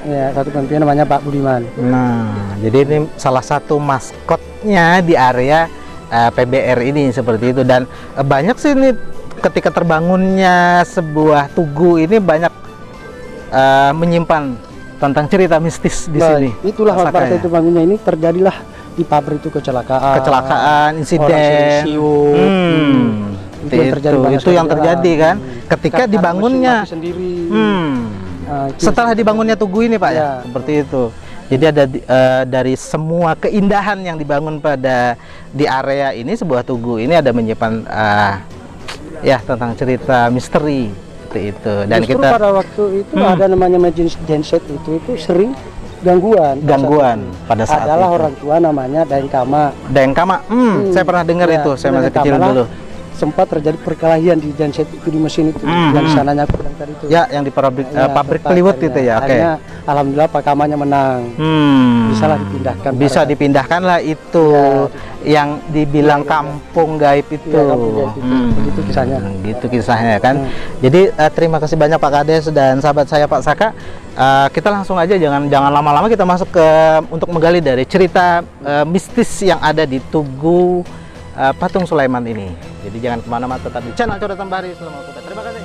Ya, satu pemimpin namanya Pak Budiman. Nah, jadi ini salah satu maskotnya di area PBR ini seperti itu, dan banyak sih ini ketika terbangunnya sebuah tugu ini banyak menyimpan tentang cerita mistis di sini. Itulah pada itu bangunnya ini terjadilah di pabrik itu kecelakaan, insiden. Itu yang terjadi kan ketika dibangunnya. Setelah dibangunnya tugu ini, Pak, ya seperti itu. Jadi ada dari semua keindahan yang dibangun di area ini, sebuah tugu ini ada menyimpan ya tentang cerita misteri itu. Dan justru kita pada waktu itu ada namanya genset itu sering gangguan pada saat adalah itu. Orang tua namanya Daeng Kama. Saya pernah dengar itu, saya masih kecil dulu. Sempat terjadi perkelahian di genset itu, di mesin itu yang sananya yang tadi itu. Ya, yang di pabrik plywood itu ya. Oke. Alhamdulillah Pak Kamanya menang. Bisalah dipindahkan. Bisa dipindahkan lah itu yang dibilang kampung gaib itu. Begitu kisahnya. Gitu kisahnya kan. Jadi terima kasih banyak Pak Kades dan sahabat saya Pak Saka. Kita langsung aja, jangan lama-lama, kita masuk untuk menggali dari cerita mistis yang ada di Tugu Patung Sulaiman ini. Jadi jangan kemana-mana, tetap di channel Coretan Bahari Selama Kuda. Terima kasih.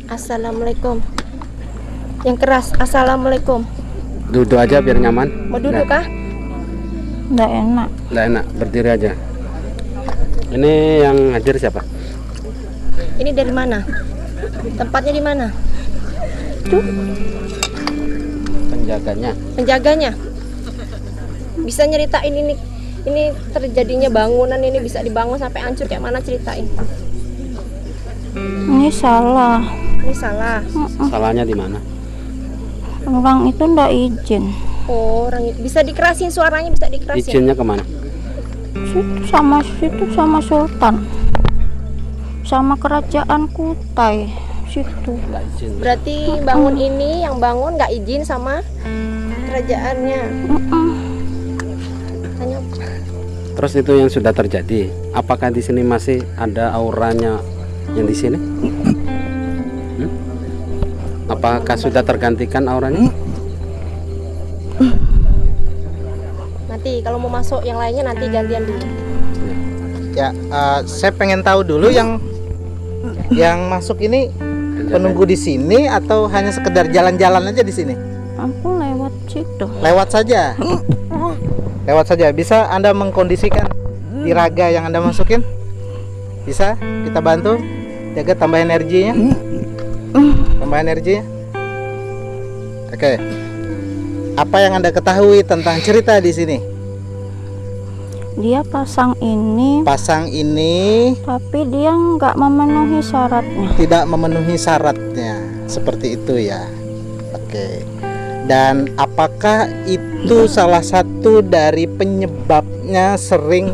Assalamualaikum. Yang keras, assalamualaikum. Duduk aja biar nyaman. Mau duduk kah? Nggak enak. Nggak enak, berdiri aja. Ini yang hadir siapa? Ini dari mana? Tempatnya di mana? Itu Penjaganya. Penjaganya. Bisa nyeritain ini terjadinya bangunan ini bisa dibangun sampai hancur kayak mana, ceritain. ini salah. Ini salah. Salahnya di mana? Orang itu ndak izin. Oh, orang itu bisa dikerasin, suaranya bisa dikerasin. Izinnya kemana? Situ sama Sultan, sama kerajaan Kutai situ. Berarti bangun ini yang bangun nggak izin sama kerajaannya. Tanya. Terus itu yang sudah terjadi, apakah di sini masih ada auranya yang di sini? Apakah sudah tergantikan auranya? Nanti kalau mau masuk yang lainnya nanti gantian dulu. Ya, saya pengen tahu dulu yang Yang masuk ini penunggu di sini atau hanya sekedar jalan-jalan aja di sini? Aku lewat situ. Lewat saja. Lewat saja. Bisa Anda mengkondisikan di raga yang Anda masukin? Bisa? Kita bantu jaga tambah energinya. Tambah energinya. Oke. Apa yang Anda ketahui tentang cerita di sini? Dia pasang ini, tapi dia nggak memenuhi syaratnya. Tidak memenuhi syaratnya, seperti itu ya. Oke. Dan apakah itu salah satu dari penyebabnya sering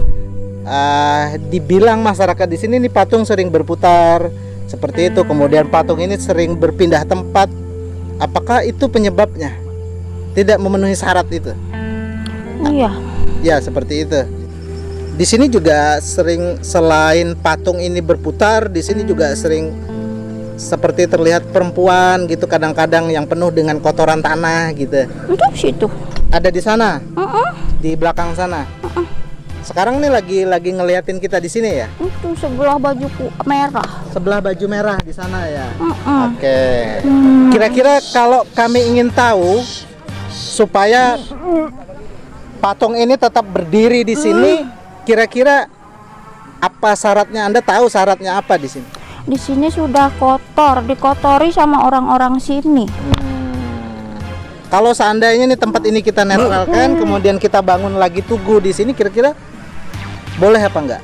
dibilang masyarakat di sini nih patung sering berputar seperti itu, kemudian patung ini sering berpindah tempat? Apakah itu penyebabnya? Tidak memenuhi syarat itu? Iya. Ya, seperti itu. Di sini juga sering, selain patung ini berputar, di sini juga sering seperti terlihat perempuan gitu, kadang-kadang yang penuh dengan kotoran tanah gitu. Untuk situ. Ada di sana? Di belakang sana. Sekarang nih lagi ngeliatin kita di sini ya? Itu sebelah baju merah. Sebelah baju merah di sana ya. Oke. Kira-kira kalau kami ingin tahu supaya patung ini tetap berdiri di sini, kira-kira apa syaratnya? Anda tahu syaratnya apa di sini? Di sini sudah kotor, dikotori sama orang-orang sini. Kalau seandainya nih tempat ini kita netralkan, kemudian kita bangun lagi tugu di sini, kira-kira boleh apa enggak?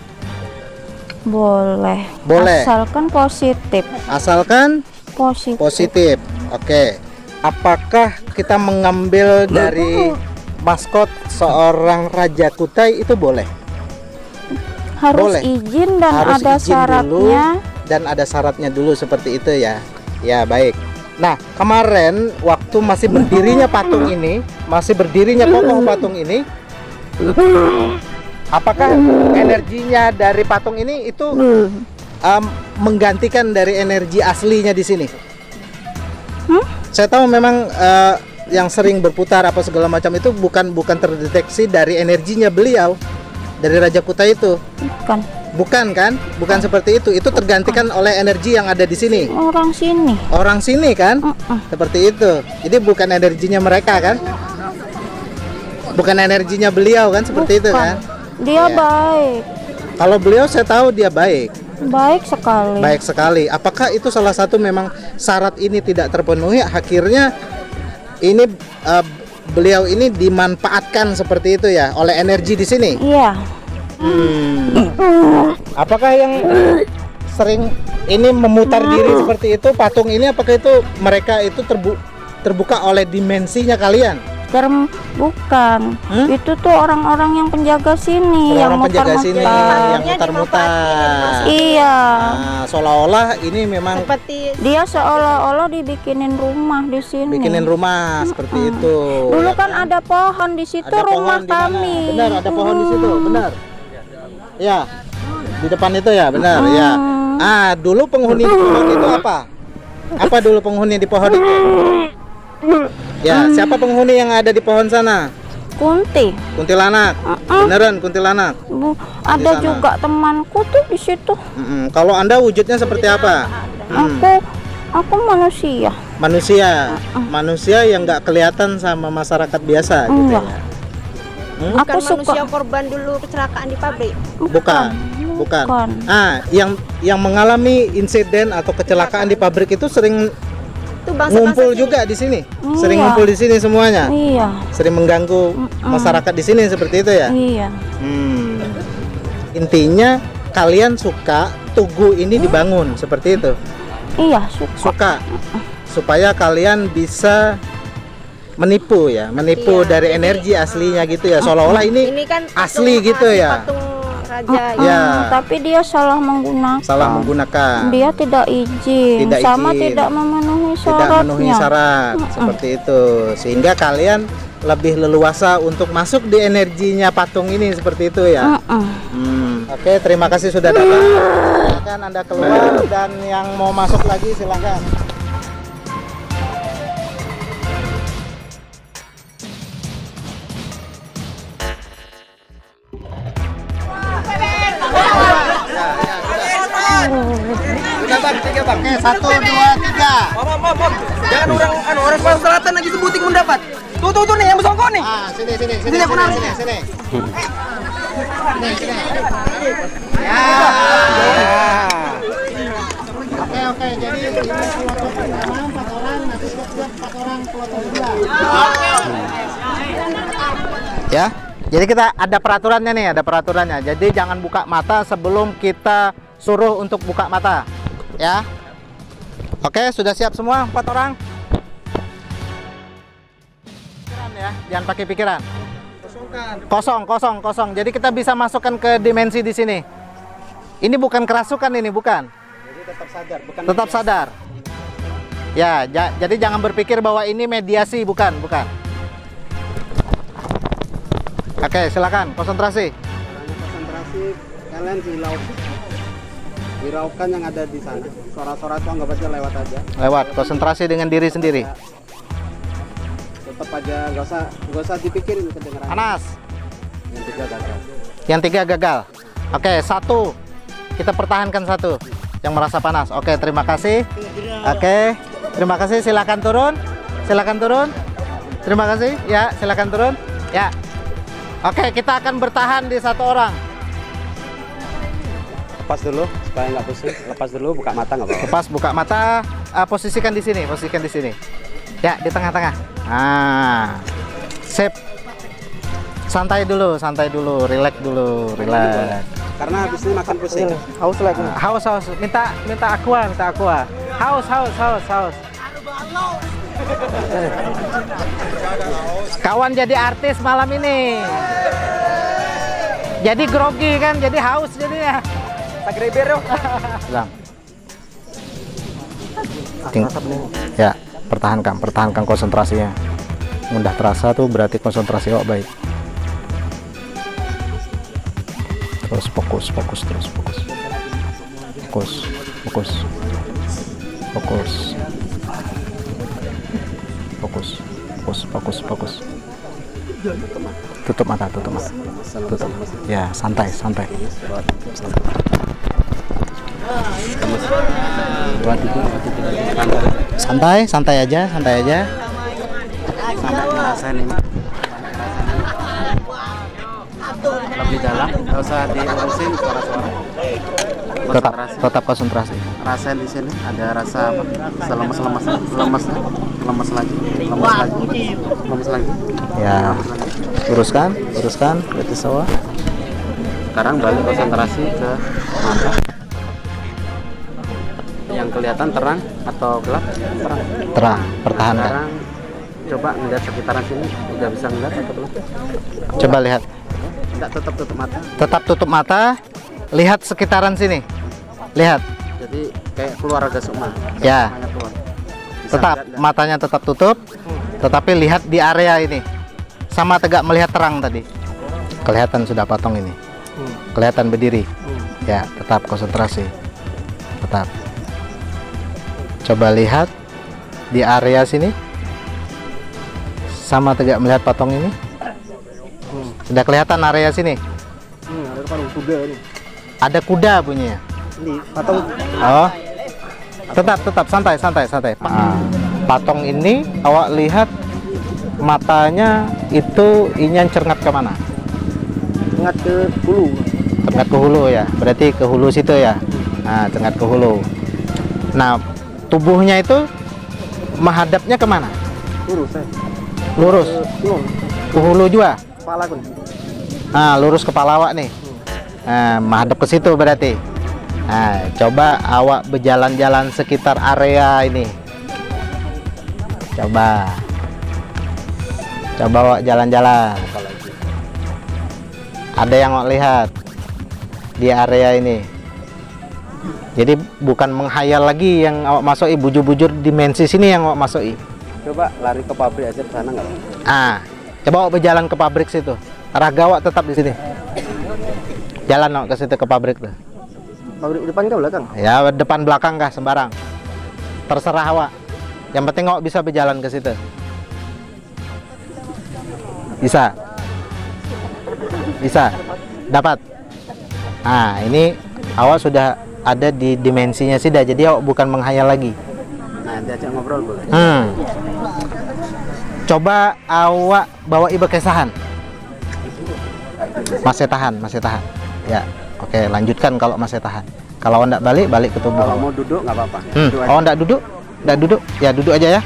Boleh. Boleh. Asalkan positif. Asalkan positif. Positif. Oke. Apakah kita mengambil dari maskot seorang Raja Kutai itu boleh? Harus boleh. Izin dan harus ada izin syaratnya. Dan ada syaratnya dulu seperti itu ya. Ya, baik. Nah, kemarin waktu masih berdirinya patung ini, masih berdirinya kokoh patung ini, apakah energinya dari patung ini itu menggantikan dari energi aslinya di sini? Saya tahu memang yang sering berputar apa segala macam itu bukan terdeteksi dari energinya beliau, dari Raja Kutai itu. Bukan kan? Bukan seperti itu. Itu tergantikan oleh energi yang ada di sini. Orang sini. Orang sini kan? Seperti itu. Jadi bukan energinya mereka kan? Bukan energinya beliau kan? Seperti itu kan? Dia baik. Kalau beliau saya tahu dia baik. Baik sekali. Baik sekali. Apakah itu salah satu memang syarat ini tidak terpenuhi, akhirnya ini beliau ini dimanfaatkan seperti itu ya oleh energi di sini? Iya. Apakah yang sering ini memutar diri seperti itu patung ini, apakah itu mereka itu terbuka oleh dimensinya kalian? Bukan. Itu tuh orang-orang yang penjaga sini, yang mutar-mutar. Iya. Nah, seolah-olah ini memang seperti dia seolah-olah dibikinin rumah di sini. Bikinin rumah seperti itu. Dulu kan ada pohon di situ, ada rumah pohon kami. Benar, ada pohon di situ, benar. Ya, di depan itu ya, benar ya. Dulu penghuni di pohon itu apa? Apa dulu penghuni di pohon itu? Ya, siapa penghuni yang ada di pohon sana? Kuntilanak. Beneran kuntilanak. Ada juga temanku tuh di situ. Kalau Anda wujudnya seperti apa? Aku manusia. Manusia yang nggak kelihatan sama masyarakat biasa gitu ya. Bukan manusia korban dulu kecelakaan di pabrik. Bukan. Yang mengalami insiden atau kecelakaan di pabrik itu sering ngumpul juga di sini. Sering ngumpul di sini semuanya. Iya. Sering mengganggu masyarakat di sini seperti itu ya. Iya. Intinya kalian suka tugu ini dibangun seperti itu. Iya, suka. Supaya kalian bisa menipu dari energi aslinya gitu ya, seolah-olah ini kan asli gitu ya. Raja tapi dia salah menggunakan. Dia tidak izin. Tidak memenuhi syarat seperti itu, sehingga kalian lebih leluasa untuk masuk di energinya patung ini seperti itu ya. Oke, terima kasih sudah datang. Silakan Anda keluar, dan yang mau masuk lagi silakan. Sudah Oke, 1, 2, 3. Mam. Jangan orang Korea Selatan lagi sebuting mendapat. Tuh nih yang besongko nih. Sini aku naruh. Sini. Ya. Oke. Jadi ini kloter pertama 4 orang, nanti siap-siap 4 orang kloter kedua. Ya. Jadi kita ada peraturannya nih, Jadi jangan buka mata sebelum kita suruh untuk buka mata. Ya. Oke, sudah siap semua 4 orang? Ya, jangan pakai pikiran. Kosong. Jadi kita bisa masukkan ke dimensi di sini. Ini bukan kerasukan ini, bukan. Jadi tetap sadar, tetap sadar. Ya, jadi jangan berpikir bahwa ini mediasi, bukan. Oke, silakan konsentrasi. Konsentrasi, kalian hiraukan yang ada di sana. Suara-suara itu anggap aja lewat aja. Lewat, konsentrasi dengan diri sendiri. Tetap aja, gak usah dipikirin kedengeran. Panas. Yang 3 gagal. Yang 3 gagal. Oke, 1. Kita pertahankan 1 yang merasa panas. Oke, terima kasih. Oke, terima kasih. Silakan turun. Terima kasih. Ya, silakan turun. Ya. Oke, kita akan bertahan di 1 orang. Lepas dulu supaya nggak pusing. Lepas dulu, buka mata nggak apa-apa. Lepas, buka mata. Posisikan di sini. Ya, di tengah-tengah. Nah, sip. Santai dulu. Relax dulu. Karena habis ini makan pusing. Haus lagi. Haus. Minta aqua. Haus. Kawan jadi artis malam ini. Jadi grogi kan, jadi haus jadinya. Sagrebero. Bilang. Ya, pertahankan konsentrasinya. Mudah terasa tuh berarti konsentrasi kok baik. Terus fokus. Tutup mata. Ya, santai. Santai aja. Ngerasain ini. Lebih dalam, nggak usah diurusin suara-suara. Tetap konsentrasi. Rasain di sini ada rasa lemas lagi. Ya, luruskan berarti semua. Sekarang balik konsentrasi ke mata. Yang kelihatan terang atau gelap? Terang, pertahankan. Sekarang coba ngeliat sekitaran sini, udah bisa ngeliat atau belum? Coba lihat. Enggak, tetap tutup mata. Tetap tutup mata, lihat sekitaran sini. Lihat. Jadi kayak keluar agak sukma. Ya. Tetap matanya tetap tutup, tetapi lihat di area ini. Sama tegak melihat terang tadi. Kelihatan sudah patung ini. Kelihatan berdiri. Ya, tetap konsentrasi. Tetap. Coba lihat di area sini. Sama tegak melihat patung ini. Sudah kelihatan area sini. Ada kuda bunyinya. Ini patung. Oh. Tetap santai. Patung ini awak lihat matanya itu ingin cerngak ke mana? Cengat ke hulu. Cengat ke hulu ya. Berarti ke hulu situ ya. Nah, cengat ke hulu. Nah, tubuhnya itu menghadapnya kemana? Lurus. Ke hulu juga. Kepala pun. Nah, lurus kepala awak nih. Nah, menghadap ke situ berarti. Nah, coba awak berjalan-jalan sekitar area ini. Coba awak jalan-jalan. Ada yang awak lihat di area ini. Jadi bukan menghayal lagi yang awak masuki, bujur-bujur dimensi sini yang awak masuki. Coba lari ke pabrik aja ke sana nggak? Coba awak berjalan ke pabrik situ. Raga awak tetap di sini. Jalan awak ke situ ke pabrik tuh. Pabrik depan ke belakang? Ya, depan belakang kah sembarang. Terserah awak. Yang penting awak bisa berjalan ke situ. Bisa. Dapat. Nah, ini awak sudah ada di dimensinya Sida, jadi awak bukan menghayal lagi. Nah, diajak ngobrol boleh. Coba awak bawa ibu kesahan. Masih tahan. Ya, oke, lanjutkan kalau masih tahan. Kalau enggak balik ke tubuh. Kalau mau duduk nggak apa-apa. Oh, enggak duduk? Enggak duduk? Ya duduk aja ya.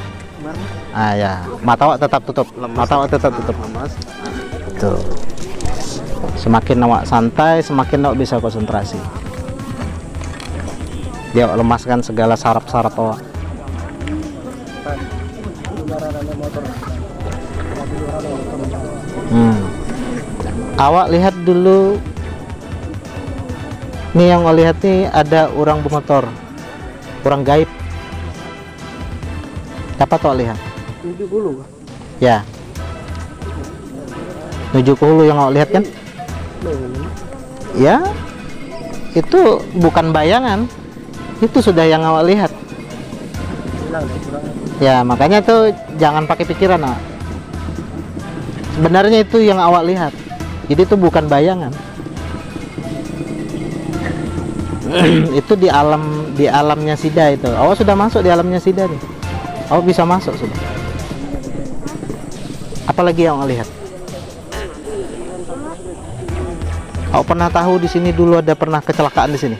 Ah ya, mata awak tetap tutup. Mata awak tetap tutup. Tuh. Semakin awak santai, semakin awak bisa konsentrasi. Dia lemaskan segala saraf-saraf awak. Awak lihat dulu. Nih yang awak lihat nih ada orang bermotor, orang gaib. Apa tuh lihat? Nuju hulu. Ya. Nuju ke hulu yang awak lihat kan? Ya. Itu bukan bayangan. Itu sudah yang awak lihat. Ya, makanya tuh jangan pakai pikiran, awak. Sebenarnya itu yang awak lihat. Jadi itu bukan bayangan. Itu di alamnya Sida itu. Awak sudah masuk di alamnya Sida nih. Awak bisa masuk sudah. Apalagi yang awak lihat? Awak pernah tahu di sini dulu ada pernah kecelakaan di sini?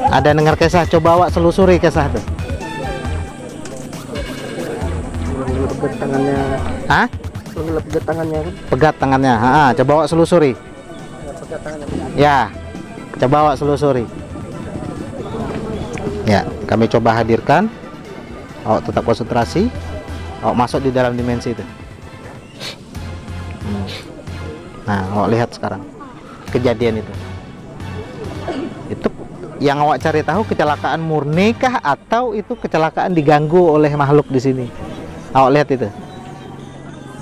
Ada dengar kisah? Coba awak selusuri kisah itu. Pegat tangannya. Hah? Pegat tangannya kan? Pegat tangannya. Coba awak selusuri. Ya. Coba awak selusuri. Ya, kami coba hadirkan. Awak tetap konsentrasi. Awak masuk di dalam dimensi itu. Nah, awak lihat sekarang kejadian itu. Itu yang awak cari tahu, kecelakaan murni kah atau itu kecelakaan diganggu oleh makhluk di sini? Awak lihat itu.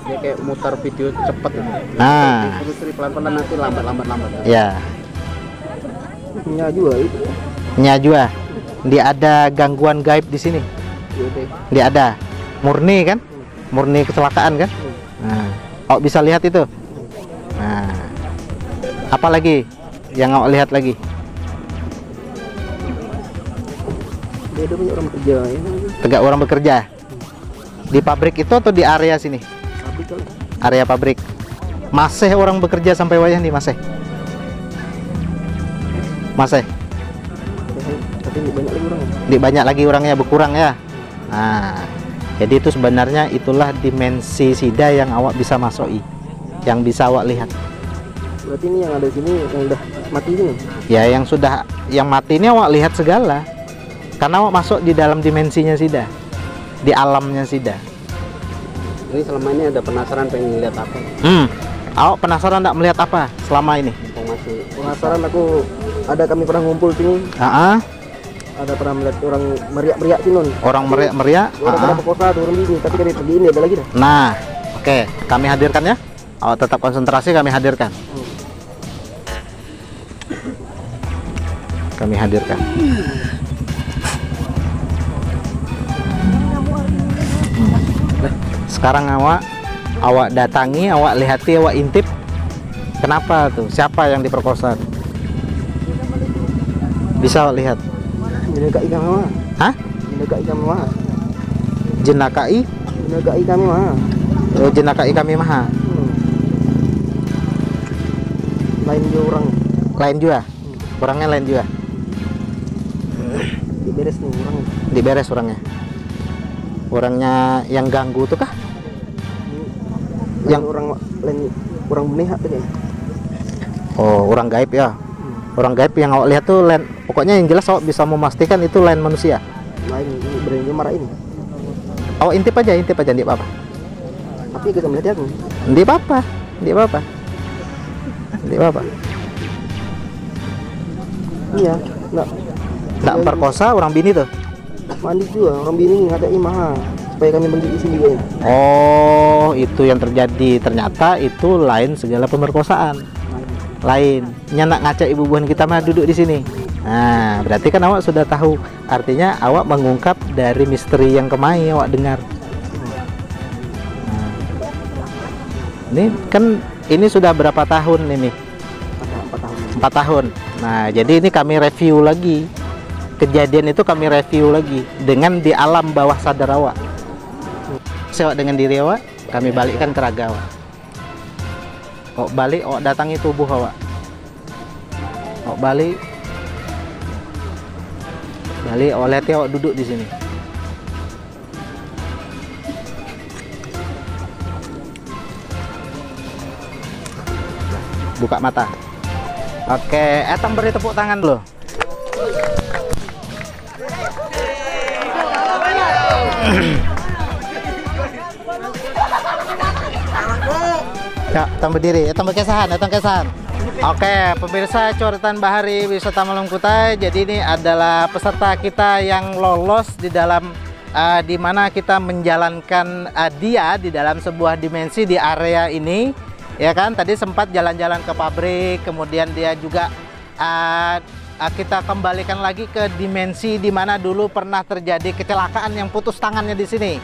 Dia kayak mutar video cepat itu. Nah, Telusuri pelan-pelan nanti lambat. ya. Nyajua itu. Nyajua. Dia ada gangguan gaib di sini. Dia ada. Murni kan? Murni kecelakaan kan? Nah, awak bisa lihat itu. Nah, apa lagi yang awak lihat lagi? Dia ada banyak orang bekerja ya. Tegak orang bekerja. Di pabrik itu atau di area sini? Pabrik kali. Area pabrik. Masih orang bekerja sampai wayah nih, masih. Tapi banyak lagi orang. Banyak lagi orangnya, berkurang ya. Nah, jadi itu sebenarnya itulah dimensi Sida yang awak bisa masuki, yang bisa awak lihat. Berarti ini yang ada di sini yang udah mati ini. Ya, yang mati ini awak lihat segala. Karena awak masuk di dalam dimensinya Sida, di alamnya Sida. Ini selama ini ada penasaran pengen lihat apa? Awak penasaran enggak melihat apa selama ini? Informasi. Penasaran aku, kami pernah ngumpul sini. Ada pernah melihat orang meriak-meriak sini. Orang meriak-meriak. Orang pada perkosa orang ini, tapi kali pergi ini ada lagi dah. Nah, oke, kami hadirkan ya. Awak tetap konsentrasi, kami hadirkan. Kami hadirkan. Sekarang awak datangi, awak lihati, awak intip. Kenapa tuh? Siapa yang diperkosa? Bisa awak lihat. Jenakai kami mah. Hah? Jenakai kami mah. Jenakai? Jenakai kami mah. Oh, jenakai kami mah. Lain juga orang. Lain juga. Orangnya lain juga. Diberes nih orang. Diberes orangnya. Orangnya yang ganggu tuh kah? Yang orang benehat tadi. Oh, orang gaib ya. Orang gaib yang awak lihat tuh lain, pokoknya yang jelas awak bisa memastikan itu lain manusia. Lain ini berani marah ini. Awak intip aja, enggak apa-apa. Tapi kita melihat aku. Enggak apa-apa. Iya, enggak perkosa orang bini tuh. Mandi juga, orang bini ngadai mah supaya kami pergi di sini juga. Oh, itu yang terjadi. Ternyata itu lain segala pemerkosaan. Lain. Nyak ngajak ibu buan kita mah duduk di sini. Nah, berarti kan awak sudah tahu. Artinya awak mengungkap dari misteri yang kemarin awak dengar. Nah, ini kan ini sudah berapa tahun ini? 4 tahun. 4 tahun. Nah, jadi ini kami review lagi. Kejadian itu kami review lagi dengan di alam bawah sadar awak. Sewa dengan diri awak, kami balikkan ke raga awak. Awak balik, awak datangi tubuh awak. Awak balik, awak lihat awak duduk di sini. Buka mata. Oke, Etam beri tepuk tangan dulu. Ya, tambah diri, tambah kesahan. Oke, pemirsa Coretan Bahari Wisata Malam Kutai. Jadi ini adalah peserta kita yang lolos di dalam di mana kita menjalankan dia di dalam sebuah dimensi di area ini, ya kan? Tadi sempat jalan-jalan ke pabrik, kemudian dia juga kita kembalikan lagi ke dimensi di mana dulu pernah terjadi kecelakaan yang putus tangannya di sini.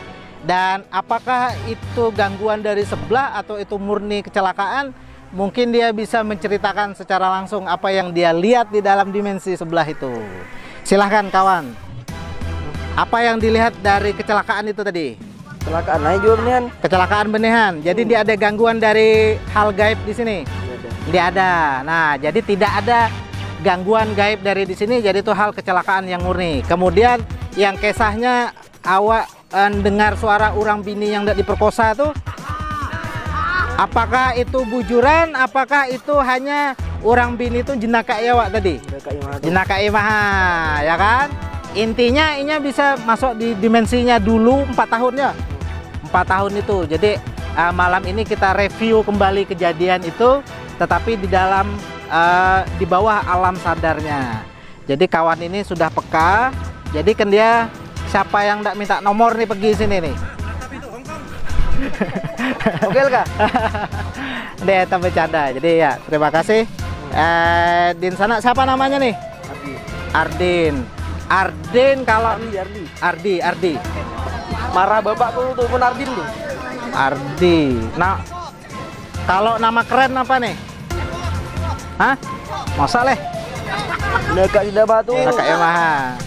Dan apakah itu gangguan dari sebelah atau itu murni kecelakaan? Mungkin dia bisa menceritakan secara langsung apa yang dia lihat di dalam dimensi sebelah itu. Silahkan kawan. Apa yang dilihat dari kecelakaan itu tadi? Kecelakaan aja juga benehan. Kecelakaan benehan. Jadi dia ada gangguan dari hal gaib di sini? Dia ada. Nah, jadi tidak ada gangguan gaib dari di sini. Jadi itu hal kecelakaan yang murni. Kemudian yang kisahnya awak dengar suara orang bini yang tidak diperkosa tuh, apakah itu bujuran, apakah itu hanya orang bini itu jenaka awak tadi? Jenaka imaha, ya kan? Intinya ini bisa masuk di dimensinya dulu 4 tahun ya. 4 tahun itu. Jadi malam ini kita review kembali kejadian itu, tetapi di dalam di bawah alam sadarnya. Jadi kawan ini sudah peka. Jadi kan dia, siapa yang tidak minta nomor nih pergi sini nih. Oke kah? Dia tak bercanda. Jadi ya terima kasih. Din sana siapa namanya nih? Ardin kalau Ardi. Marah bapak tuh pun Ardin tuh. Ardi. Nah, kalau nama keren apa nih? Hah? Masa leh? Nekak tidak batu. Nekak Yamaha.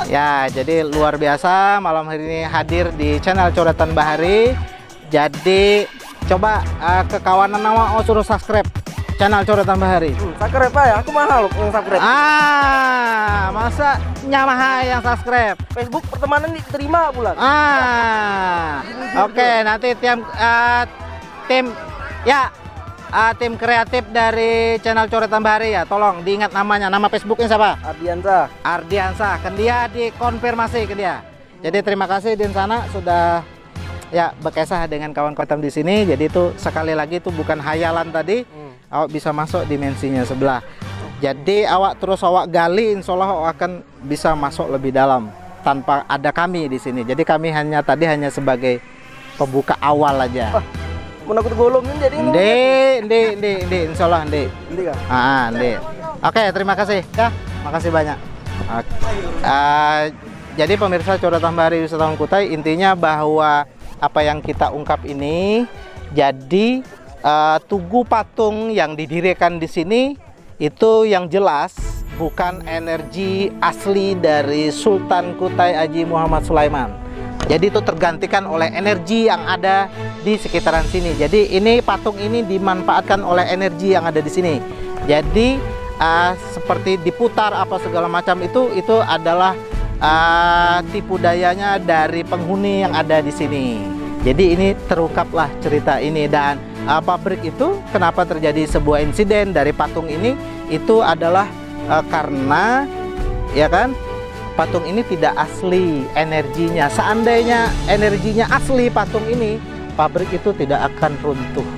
Ya, jadi luar biasa malam hari ini hadir di channel Coretan Bahari. Jadi coba ke kawanan nama suruh subscribe channel Coretan Bahari. Subscribe ya, aku mahal yang subscribe. Masa Yamaha yang subscribe? Facebook pertemanan diterima bulan. Oke, nanti tim kreatif dari channel Coretan Bahari ya, tolong diingat namanya. Nama Facebooknya siapa? Ardiansa. Kan dia dikonfirmasi ke dia. Jadi terima kasih Din sana sudah ya berkesah dengan kawan-kawan di sini. Jadi itu sekali lagi itu bukan hayalan tadi. Awak bisa masuk dimensinya sebelah. Jadi awak gali, insya Allah awak akan bisa masuk lebih dalam tanpa ada kami di sini. Jadi kami hanya sebagai pembuka awal aja. Menakut golongin jadi Ndi, insya Allah Ndi. Oke, terima kasih ya, makasih banyak. Jadi pemirsa Coretan Bahari Wisata Malam Kutai, intinya bahwa apa yang kita ungkap ini, jadi tugu patung yang didirikan di sini itu yang jelas bukan energi asli dari Sultan Kutai Haji Muhammad Sulaiman. Jadi itu tergantikan oleh energi yang ada di sekitaran sini. Jadi ini patung ini dimanfaatkan oleh energi yang ada di sini. Jadi seperti diputar apa segala macam itu adalah tipu dayanya dari penghuni yang ada di sini. Jadi ini terungkaplah cerita ini. Dan pabrik itu kenapa terjadi sebuah insiden dari patung ini, itu adalah karena ya kan, patung ini tidak asli energinya. Seandainya energinya asli patung ini, pabrik itu tidak akan runtuh,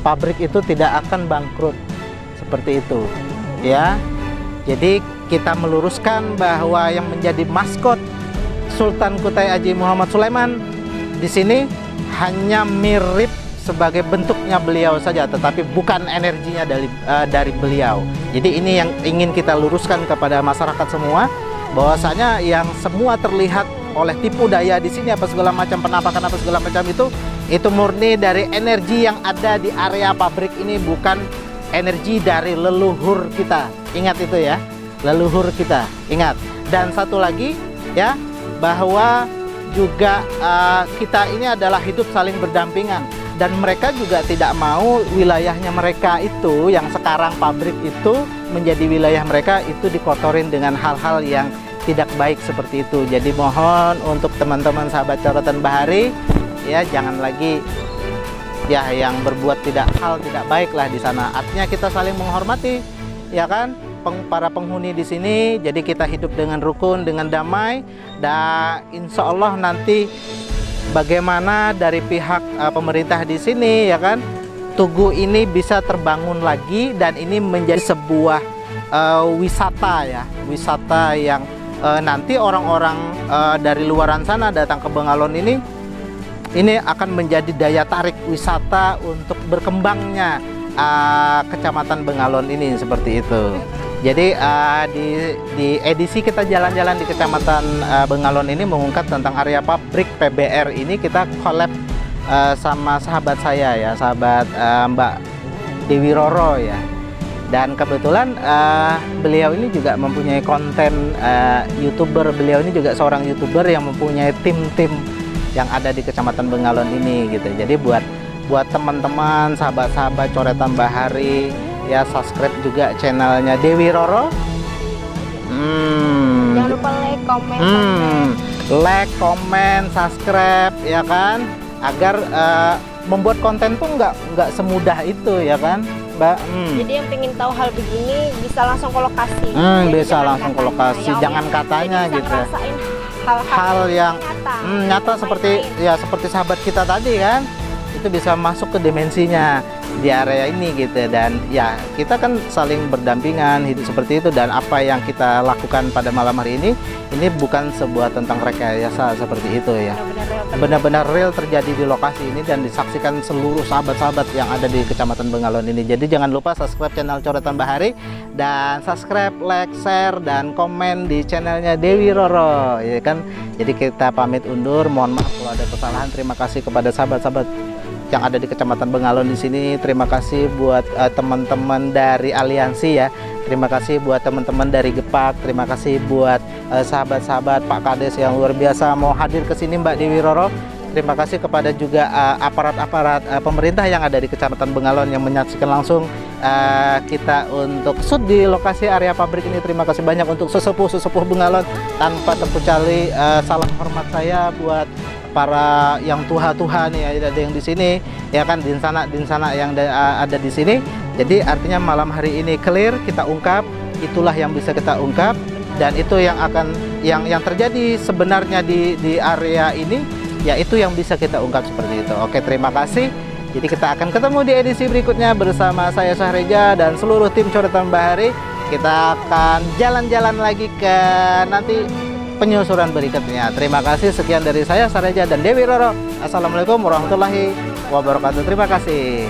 pabrik itu tidak akan bangkrut seperti itu ya. Jadi kita meluruskan bahwa yang menjadi maskot Sultan Kutai Haji Muhammad Sulaiman di sini hanya mirip sebagai bentuknya beliau saja, tetapi bukan energinya dari beliau. Jadi ini yang ingin kita luruskan kepada masyarakat semua, bahwasanya yang semua terlihat oleh tipu daya di sini apa segala macam penampakan apa segala macam itu murni dari energi yang ada di area pabrik ini, bukan energi dari leluhur kita. Ingat itu ya, leluhur kita, ingat. Dan satu lagi ya, bahwa juga kita ini adalah hidup saling berdampingan, dan mereka juga tidak mau wilayahnya mereka itu yang sekarang pabrik itu menjadi wilayah mereka itu dikotorin dengan hal-hal yang tidak baik seperti itu. Jadi mohon untuk teman-teman sahabat Coretan Bahari ya, jangan lagi ya yang berbuat tidak baik lah di sana. Artinya kita saling menghormati ya kan, para penghuni di sini. Jadi kita hidup dengan rukun, dengan damai, dan insya Allah nanti bagaimana dari pihak pemerintah di sini ya kan, Tugu ini bisa terbangun lagi dan ini menjadi sebuah wisata ya, wisata yang nanti orang-orang dari luaran sana datang ke Bengalon ini akan menjadi daya tarik wisata untuk berkembangnya Kecamatan Bengalon ini, seperti itu. Jadi di edisi kita jalan-jalan di Kecamatan Bengalon ini mengungkap tentang area pabrik PBR ini, kita collab sama sahabat saya ya, sahabat Mbak Dewi Roro ya. Dan kebetulan beliau ini juga mempunyai konten YouTuber. Beliau ini juga seorang YouTuber yang mempunyai tim-tim yang ada di Kecamatan Bengalon ini gitu. Jadi buat teman-teman, sahabat-sahabat Coretan Bahari ya, subscribe juga channelnya Dewi Roro. Jangan lupa like, komen, like, komen, subscribe ya kan, agar membuat konten tuh nggak semudah itu ya kan, Mbak. Jadi yang pengen tahu hal begini bisa langsung ke lokasi. Bisa langsung ke lokasi, jangan katanya gitu. Hal yang nyata seperti ya, seperti sahabat kita tadi kan, itu bisa masuk ke dimensinya di area ini gitu. Dan ya kita kan saling berdampingan hidup seperti itu. Dan apa yang kita lakukan pada malam hari ini bukan sebuah tentang rekayasa seperti itu ya, benar-benar real terjadi di lokasi ini dan disaksikan seluruh sahabat-sahabat yang ada di Kecamatan Bengalon ini. Jadi jangan lupa subscribe channel Coretan Bahari, dan subscribe, like, share, dan komen di channelnya Dewi Roro ya kan. Jadi kita pamit undur, mohon maaf kalau ada kesalahan. Terima kasih kepada sahabat-sahabat yang ada di Kecamatan Bengalon di sini. Terima kasih buat teman-teman dari Aliansi ya. Terima kasih buat teman-teman dari Gepak. Terima kasih buat sahabat-sahabat Pak Kades yang luar biasa mau hadir ke sini, Mbak Dewi Roro. Terima kasih kepada juga aparat-aparat pemerintah yang ada di Kecamatan Bengalon yang menyaksikan langsung kita untuk shoot di lokasi area pabrik ini. Terima kasih banyak untuk sesepuh Bengalon. Tanpa terkecuali salam hormat saya buat para yang tuha-tuha nih ada yang di sini ya kan, din sana yang ada di sini. Jadi artinya malam hari ini clear, kita ungkap itulah yang bisa kita ungkap, dan itu yang akan yang terjadi sebenarnya di area ini ya, itu yang bisa kita ungkap seperti itu. Oke, terima kasih. Jadi kita akan ketemu di edisi berikutnya bersama saya Syahreja dan seluruh tim Coretan Bahari. Kita akan jalan-jalan lagi ke nanti penyusuran berikutnya. Terima kasih, sekian dari saya Syahreja dan Dewi Roro. Assalamualaikum warahmatullahi wabarakatuh. Terima kasih.